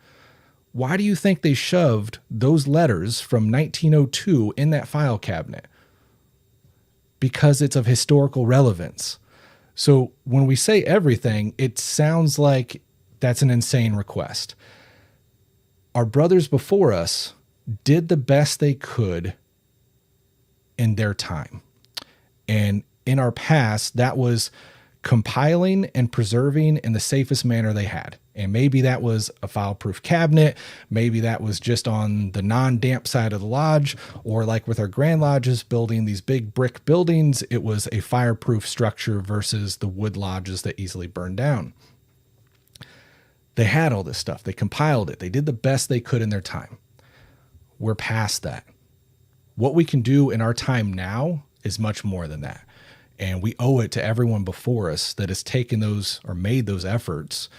Why do you think they shoved those letters from 1902 in that file cabinet? Because it's of historical relevance. So when we say everything, it sounds like that's an insane request. Our brothers before us did the best they could in their time. And in our past, that was compiling and preserving in the safest manner they had. And maybe that was a file-proof cabinet. Maybe that was just on the non-damp side of the lodge, or like with our Grand Lodges building these big brick buildings, it was a fireproof structure versus the wood lodges that easily burned down. They had all this stuff. They compiled it. They did the best they could in their time. We're past that. What we can do in our time now is much more than that. And we owe it to everyone before us that has taken those or made those efforts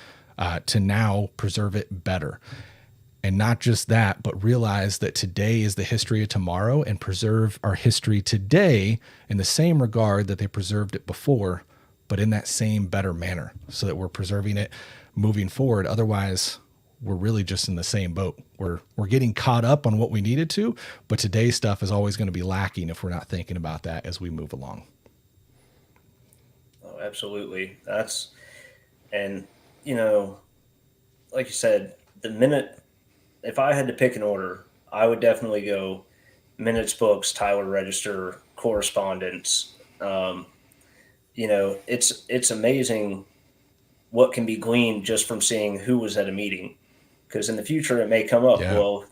to now preserve it better. And not just that, but realize that today is the history of tomorrow and preserve our history today in the same regard that they preserved it before, but in that same better manner so that we're preserving it moving forward. Otherwise, we're really just in the same boat. We're getting caught up on what we needed to, but today's stuff is always going to be lacking if we're not thinking about that as we move along. Oh, absolutely. And like you said, if I had to pick an order, I would definitely go minutes, books, Tyler register, correspondence. It's amazing what can be gleaned just from seeing who was at a meeting. Because in the future, it may come up, well,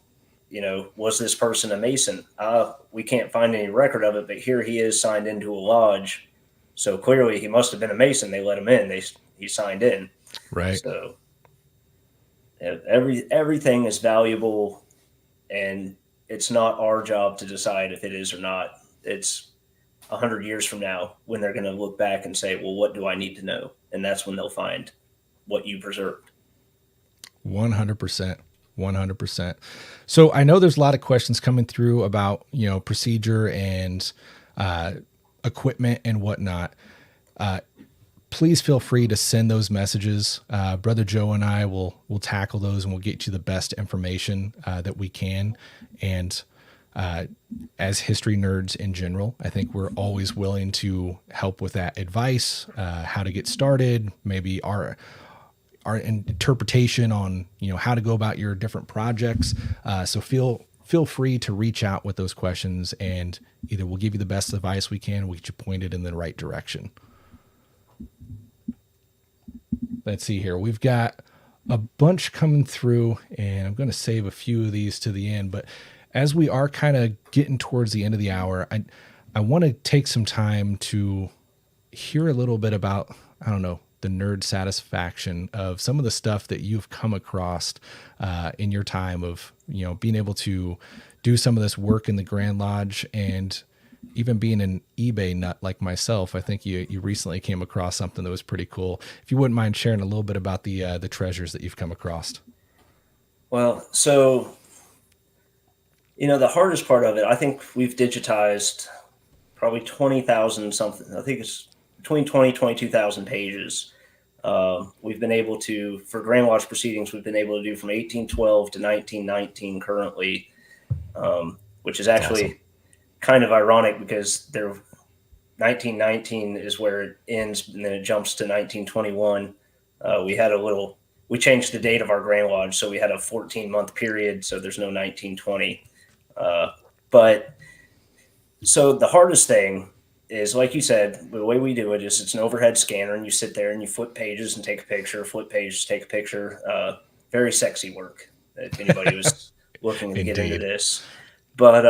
was this person a Mason? We can't find any record of it, but here he is signed into a lodge. So clearly he must have been a Mason. They let him in. He signed in. Right. So everything is valuable, and it's not our job to decide if it is or not. It's 100 years from now when they're going to look back and say, well, what do I need to know? And that's when they'll find what you preserved. 100%. 100%. So I know there's a lot of questions coming through about, procedure and equipment and whatnot. please feel free to send those messages. Brother Joe and I will tackle those, and we'll get you the best information that we can. And as history nerds in general, I think we're always willing to help with that advice, how to get started, maybe our interpretation on, how to go about your different projects. So feel free to reach out with those questions, and either we'll give you the best advice we can, we'll get you pointed in the right direction. Let's see here. We've got a bunch coming through, and I'm going to save a few of these to the end, but as we are kind of getting towards the end of the hour, I want to take some time to hear a little bit about, the nerd satisfaction of some of the stuff that you've come across in your time of, being able to do some of this work in the Grand Lodge, and even being an eBay nut like myself. I think you recently came across something that was pretty cool. If you wouldn't mind sharing a little bit about the treasures that you've come across. Well, so the hardest part of it, I think we've digitized probably 20,000 something. I think it's between 20, 22,000 pages. We've been able to, for Grand Lodge proceedings, we've been able to do from 1812 to 1919 currently, which is actually awesome. Kind of ironic because 1919 is where it ends, and then it jumps to 1921. We changed the date of our Grand Lodge, so we had a 14-month period, so there's no 1920. But so the hardest thing is, like you said, the way we do it is it's an overhead scanner, and you sit there and you flip pages and take a picture, flip pages, take a picture. Very sexy work, if anybody was looking to get into this. But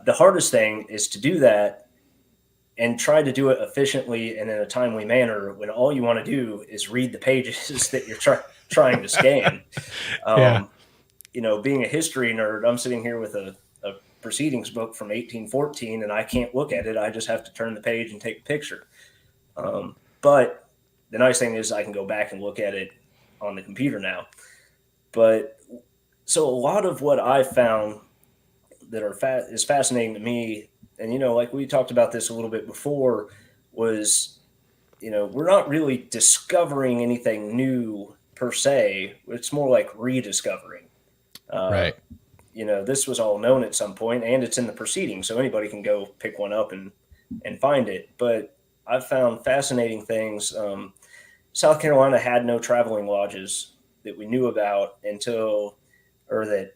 the hardest thing is to do that and try to do it efficiently and in a timely manner when all you want to do is read the pages that you're trying to scan. Being a history nerd, I'm sitting here with a proceedings book from 1814, and I can't look at it. I just have to turn the page and take a picture. But the nice thing is I can go back and look at it on the computer now. But so a lot of what I found that is fascinating to me, and like we talked about this a little bit before, was we're not really discovering anything new per se. It's more like rediscovering. Right. This was all known at some point, and it's in the proceedings, so anybody can go pick one up and find it. But I've found fascinating things. South Carolina had no traveling lodges that we knew about or that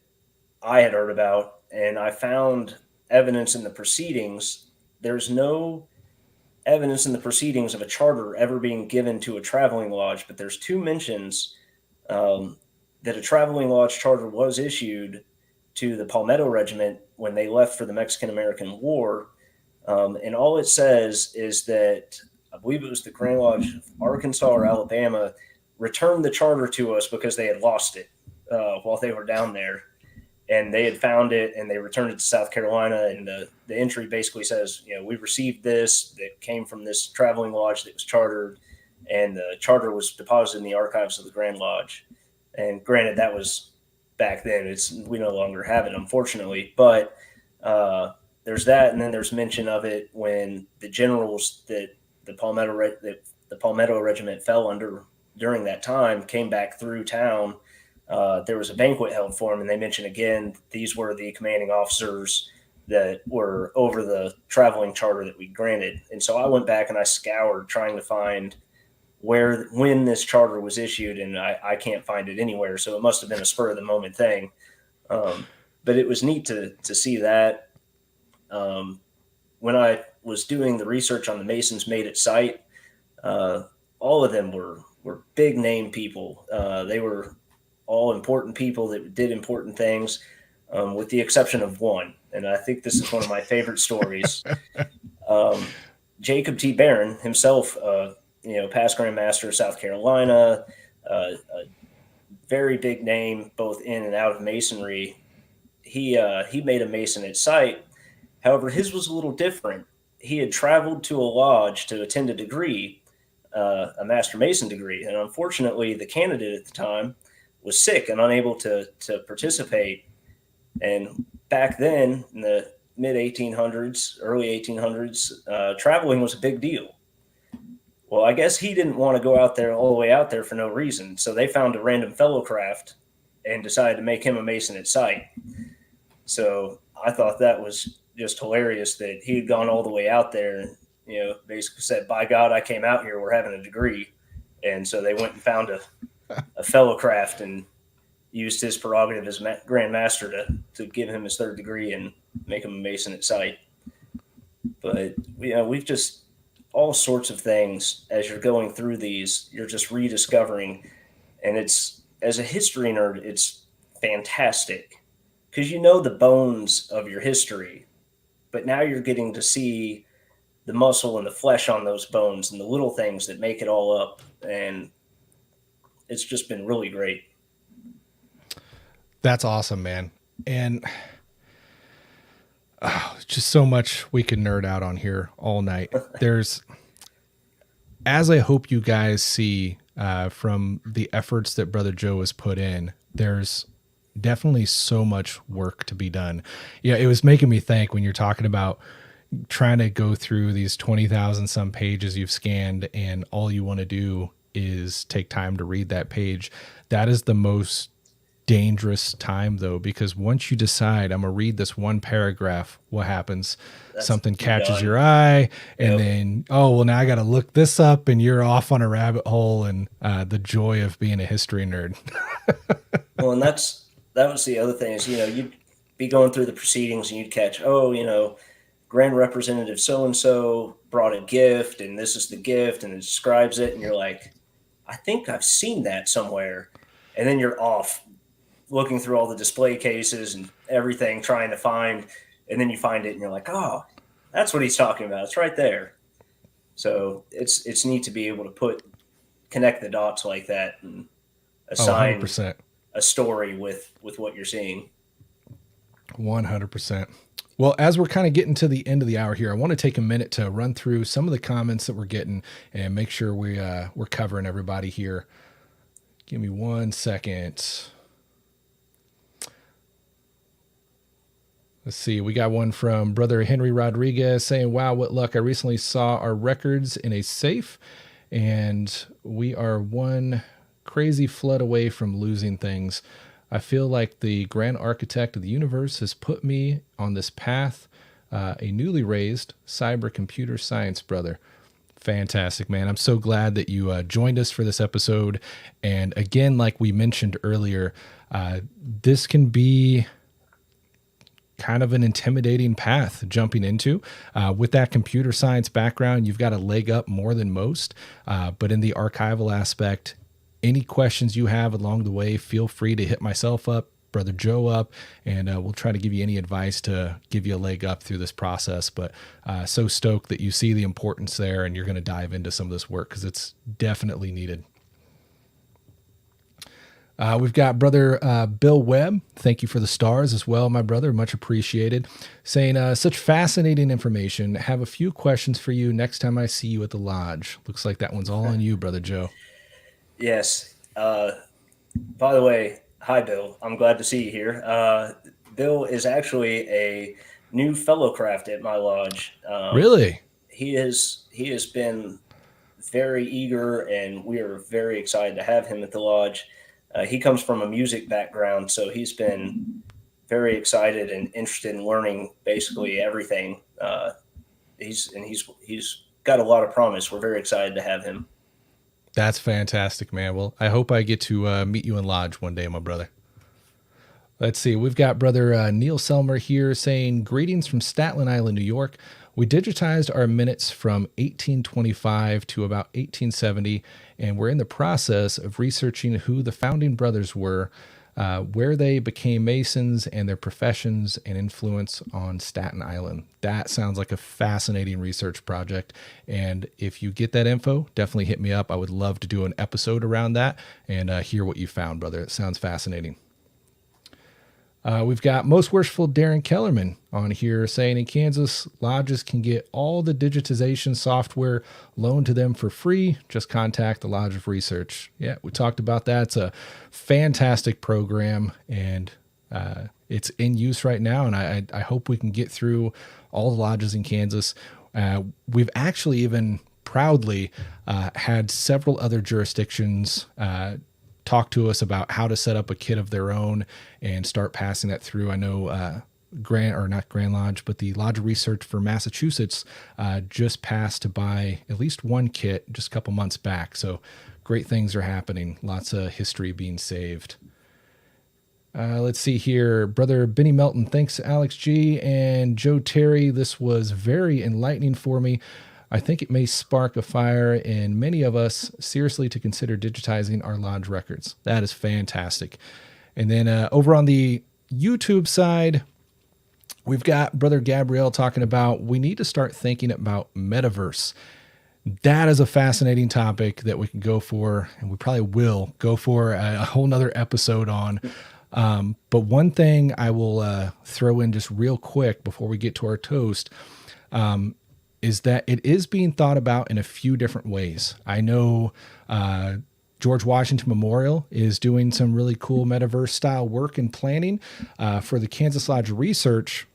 I had heard about. And I found evidence in the proceedings. There's no evidence in the proceedings of a charter ever being given to a traveling lodge, but there's two mentions that a traveling lodge charter was issued to the Palmetto Regiment when they left for the Mexican-American War. And all it says is that, I believe it was the Grand Lodge of Arkansas or Alabama, returned the charter to us because they had lost it while they were down there. And they had found it, and they returned it to South Carolina. And the entry basically says, we received this that came from this traveling lodge that was chartered, and the charter was deposited in the archives of the Grand Lodge. And granted, that was back then. We no longer have it, unfortunately. But there's that, and then there's mention of it when the generals that the Palmetto Regiment fell under during that time came back through town. There was a banquet held for them, and they mentioned again, these were the commanding officers that were over the traveling charter that we granted. And so I went back and I scoured trying to find when this charter was issued, and I can't find it anywhere. So it must have been a spur of the moment thing. But it was neat to see that. When I was doing the research on the Masons made it site, all of them were big name people. They were all important people that did important things, with the exception of one. And I think this is one of my favorite stories. Jacob T. Barron himself, past Grand Master of South Carolina, a very big name both in and out of Masonry. He made a Mason at site. However, his was a little different. He had traveled to a lodge to attend a degree, a Master Mason degree. And unfortunately, the candidate at the time was sick and unable to participate. And back then, in the mid 1800s, early 1800s, traveling was a big deal. Well, I guess he didn't want to go out there all the way out there for no reason. So they found a random fellow craft and decided to make him a Mason at sight. So I thought that was just hilarious that he had gone all the way out there and, basically said, by God, I came out here, we're having a degree. And so they went and found a fellow craft and used his prerogative as Grand Master to give him his third degree and make him a Mason at sight. But, we've just all sorts of things as you're going through these, you're just rediscovering. And it's, as a history nerd, it's fantastic because the bones of your history, but now you're getting to see the muscle and the flesh on those bones and the little things that make it all up. And it's just been really great. That's awesome, man. And just so much we could nerd out on here all night. As I hope you guys see from the efforts that Brother Joe has put in, there's definitely so much work to be done. Yeah, it was making me think when you're talking about trying to go through these 20,000 some pages you've scanned and all you want to do is take time to read that page. That is the most dangerous time though, because once you decide I'm gonna read this one paragraph, what happens? Something catches your eye and then, now I got to look this up and you're off on a rabbit hole, and the joy of being a history nerd. Well, and that was the other thing is, you'd be going through the proceedings and you'd catch, Grand Representative so-and-so brought a gift and this is the gift, and it describes it. And you're like, I think I've seen that somewhere. And then you're off looking through all the display cases and everything, trying to find, and then you find it and you're like, oh, that's what he's talking about. It's right there. So it's neat to be able to connect the dots like that and assign a story with what you're seeing. 100%. Well, as we're kind of getting to the end of the hour here, I want to take a minute to run through some of the comments that we're getting and make sure we're covering everybody here. Give me 1 second. Let's see. We got one from Brother Henry Rodriguez saying, wow, what luck. I recently saw our records in a safe and we are one crazy flood away from losing things. I feel like the grand architect of the universe has put me on this path, a newly raised cyber computer science brother. Fantastic, man. I'm so glad that you joined us for this episode. And again, like we mentioned earlier, this can be kind of an intimidating path jumping into. With that computer science background, you've got a leg up more than most. But in the archival aspect, any questions you have along the way, feel free to hit myself up, Brother Joe up, and we'll try to give you any advice to give you a leg up through this process. But so stoked that you see the importance there and you're going to dive into some of this work because it's definitely needed. We've got Brother Bill Webb. Thank you for the stars as well, my brother. Much appreciated. Saying, such fascinating information. Have a few questions for you next time I see you at the lodge. Looks like that one's all on you, Brother Joe. Yes. By the way, hi, Bill. I'm glad to see you here. Bill is actually a new fellow craft at my lodge. Really? He has been very eager, and we are very excited to have him at the lodge. He comes from a music background, so he's been very excited and interested in learning basically everything. He's got a lot of promise. We're very excited to have him. That's fantastic, man. Well, I hope I get to meet you in lodge one day, my brother. Let's see. We've got Brother Neil Selmer here saying, greetings from Staten Island, New York. We digitized our minutes from 1825 to about 1870, and we're in the process of researching who the founding brothers were, where they became Masons, and their professions and influence on Staten Island. That sounds like a fascinating research project. And if you get that info, definitely hit me up. I would love to do an episode around that and hear what you found, brother. It sounds fascinating. We've got Most Worshipful Darren Kellerman on here saying in Kansas, lodges can get all the digitization software loaned to them for free. Just contact the Lodge of Research. Yeah, we talked about that. It's a fantastic program, and it's in use right now, and I hope we can get through all the lodges in Kansas. We've actually even proudly had several other jurisdictions talk to us about how to set up a kit of their own and start passing that through. I know not Grand Lodge, but the Lodge of Research for Massachusetts just passed to buy at least one kit just a couple months back. So great things are happening. Lots of history being saved. Let's see here. Brother Benny Melton, thanks Alex G. and Joe Terry. This was very enlightening for me. I think it may spark a fire in many of us seriously to consider digitizing our lodge records. That is fantastic. And then over on the YouTube side, we've got Brother Gabrielle talking about we need to start thinking about metaverse. That is a fascinating topic that we can go for, and we probably will go for a whole nother episode on. But one thing I will throw in just real quick before we get to our toast is that it is being thought about in a few different ways. I know George Washington Memorial is doing some really cool metaverse style work and planning for the Kansas Lodge Research.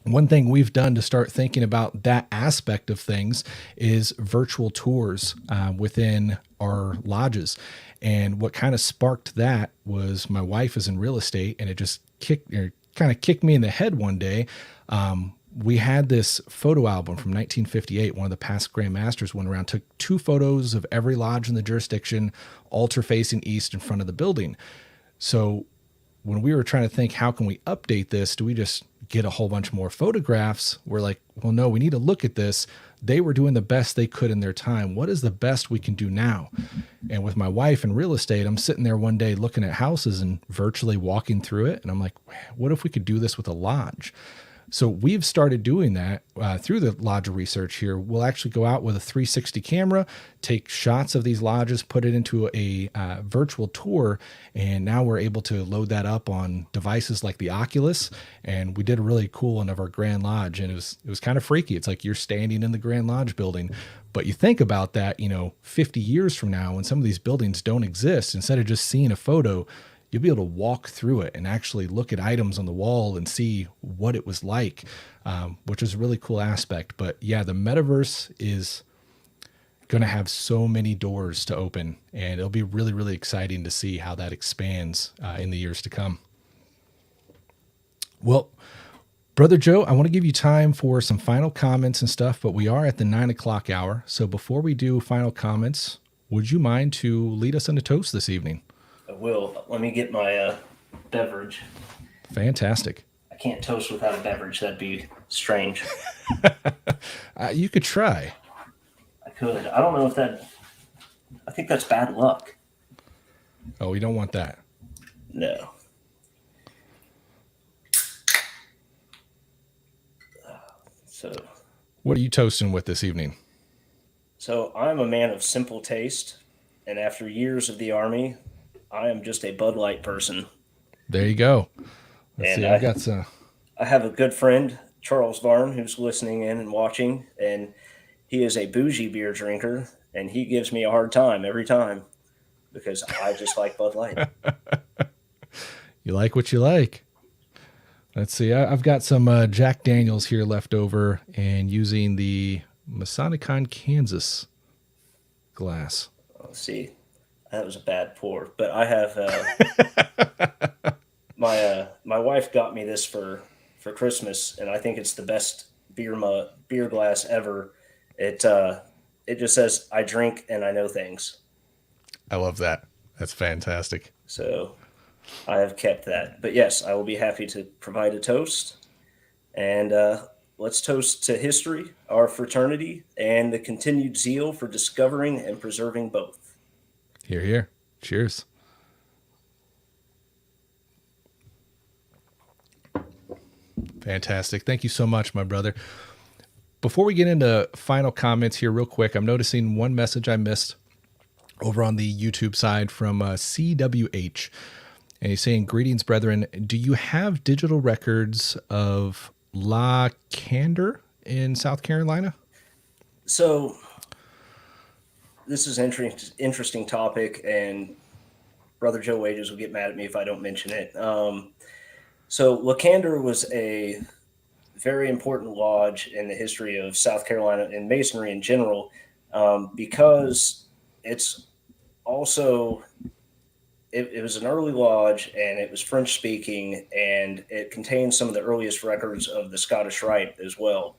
One thing we've done to start thinking about that aspect of things is virtual tours within our lodges. And what kind of sparked that was my wife is in real estate, and it just kind of kicked me in the head one day. We had this photo album from 1958. One of the past Grand Masters went around, took 2 photos of every lodge in the jurisdiction, altar facing east in front of the building. So when we were trying to think, how can we update this? Do we just get a whole bunch more photographs? We're like, well, no, we need to look at this. They were doing the best they could in their time. What is the best we can do now? And with my wife in real estate, I'm sitting there one day looking at houses and virtually walking through it. And I'm like, what if we could do this with a lodge? So we've started doing that through the Lodge of Research here. We'll actually go out with a 360 camera, take shots of these lodges, put it into a virtual tour, and now we're able to load that up on devices like the Oculus. And we did a really cool one of our Grand Lodge, and it was kind of freaky. It's like you're standing in the Grand Lodge building. But you think about that, 50 years from now, when some of these buildings don't exist, instead of just seeing a photo, you'll be able to walk through it and actually look at items on the wall and see what it was like, which is a really cool aspect. But yeah, the metaverse is going to have so many doors to open, and it'll be really, really exciting to see how that expands in the years to come. Well, Brother Joe, I want to give you time for some final comments and stuff, but we are at the 9 o'clock hour. So before we do final comments, would you mind to lead us into toast this evening? I will. Let me get my beverage. Fantastic. I can't toast without a beverage. That'd be strange. You could try. I could. I don't know if that... I think that's bad luck. Oh, we don't want that. No. So... What are you toasting with this evening? So I'm a man of simple taste, and after years of the Army, I am just a Bud Light person. There you go. Let's and see. I've got some. I have a good friend, Charles Varn, who's listening in and watching, and he is a bougie beer drinker, and he gives me a hard time every time because I just like Bud Light. You like what you like. Let's see. I've got some Jack Daniels here left over, and using the Masonicon Kansas glass. Let's see. That was a bad pour, but I have my wife got me this for Christmas, and I think it's the best beer glass ever. It just says, "I drink and I know things." I love that. That's fantastic. So I have kept that. But yes, I will be happy to provide a toast, and let's toast to history, our fraternity, and the continued zeal for discovering and preserving both. Hear, hear. Cheers. Fantastic. Thank you so much, my brother. Before we get into final comments here real quick, I'm noticing one message I missed over on the YouTube side from CWH. And he's saying, greetings, brethren. Do you have digital records of La Candor in South Carolina? So... this is an interesting topic, and Brother Joe Wages will get mad at me if I don't mention it. So Lacander was a very important lodge in the history of South Carolina and Masonry in general. because it's also it was an early lodge, and it was French speaking, and it contains some of the earliest records of the Scottish Rite as well.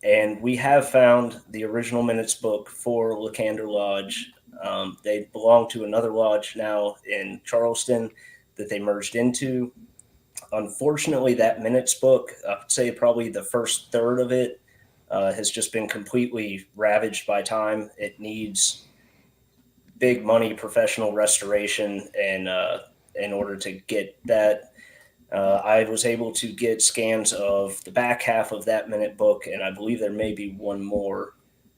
And we have found the original minutes book for Lacander Lodge. They belong to another lodge now in Charleston that they merged into. Unfortunately, that minutes book, I would say probably the first third of it, has just been completely ravaged by time. It needs big money professional restoration, and in order to get that, I was able to get scans of the back half of that minute book, and I believe there may be one more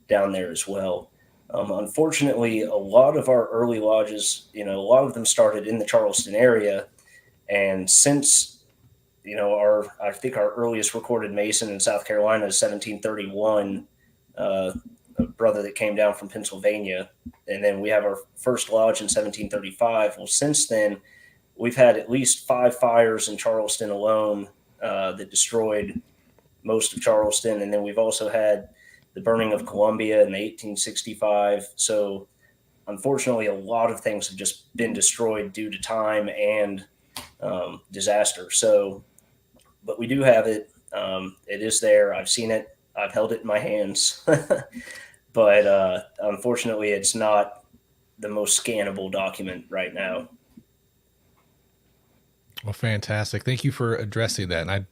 down there as well. Unfortunately, a lot of our early lodges, a lot of them started in the Charleston area, and since I think our earliest recorded Mason in South Carolina is 1731. A brother that came down from Pennsylvania, and then we have our first lodge in 1735. Well, since then, we've had at least 5 fires in Charleston alone that destroyed most of Charleston, and then we've also had the burning of Columbia in 1865. So, unfortunately, a lot of things have just been destroyed due to time and disaster. So, but we do have it. It is there. I've seen it. I've held it in my hands. But unfortunately, it's not the most scannable document right now. Well, fantastic. Thank you for addressing that. And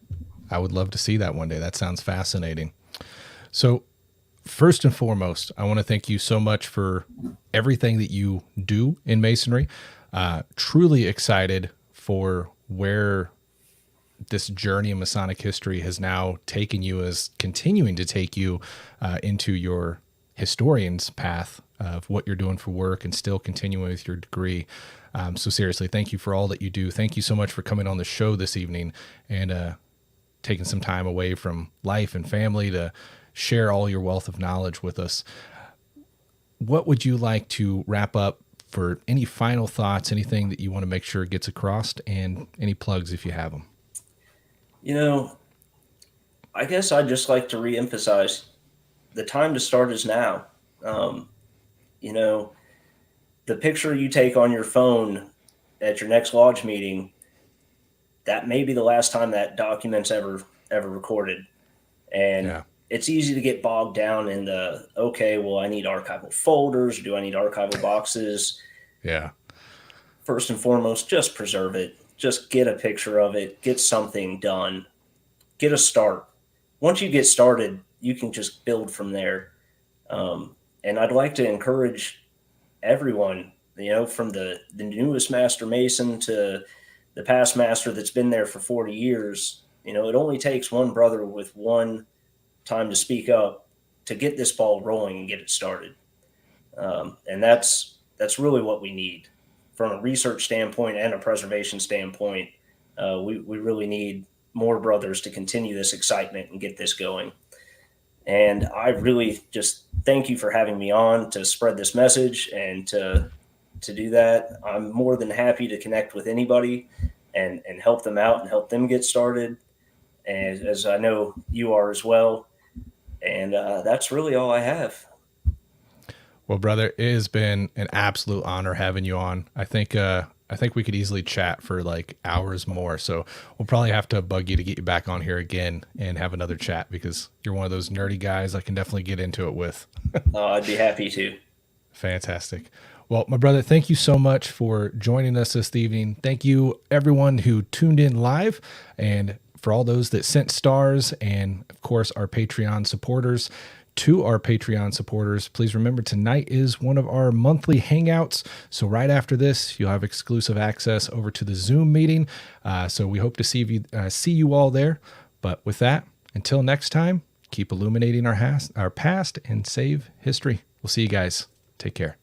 I would love to see that one day. That sounds fascinating. So first and foremost, I want to thank you so much for everything that you do in Masonry. Truly excited for where this journey in Masonic history has now taken you, is continuing to take you into your historian's path of what you're doing for work and still continuing with your degree. So seriously, thank you for all that you do. Thank you so much for coming on the show this evening and taking some time away from life and family to share all your wealth of knowledge with us. What would you like to wrap up for? Any final thoughts, anything that you want to make sure gets across, and any plugs if you have them? I guess I'd just like to reemphasize the time to start is now. The picture you take on your phone at your next lodge meeting, that may be the last time that document's ever recorded. And It's easy to get bogged down in the, okay, well, I need archival folders, or do I need archival boxes? Yeah. First and foremost, just preserve it. Just get a picture of it, get something done, get a start. Once you get started, you can just build from there. And I'd like to encourage everyone, from the newest master mason to the past master that's been there for 40 years, it only takes one brother with one time to speak up to get this ball rolling and get it started. And that's really what we need from a research standpoint and a preservation standpoint. We really need more brothers to continue this excitement and get this going. And I really just thank you for having me on to spread this message and to do that. I'm more than happy to connect with anybody and help them out and help them get started, and as I know you are as well. And that's really all I have. Well, brother, it has been an absolute honor having you on. I think we could easily chat for like hours more. So we'll probably have to bug you to get you back on here again and have another chat, because you're one of those nerdy guys I can definitely get into it with. I'd be happy to. Fantastic. Well, my brother, thank you so much for joining us this evening. Thank you, everyone who tuned in live, and for all those that sent stars, and of course, our Patreon supporters. To our Patreon supporters, please remember tonight is one of our monthly hangouts. So right after this, you'll have exclusive access over to the Zoom meeting. So we hope to see you all there. But with that, until next time, keep illuminating our past and save history. We'll see you guys. Take care.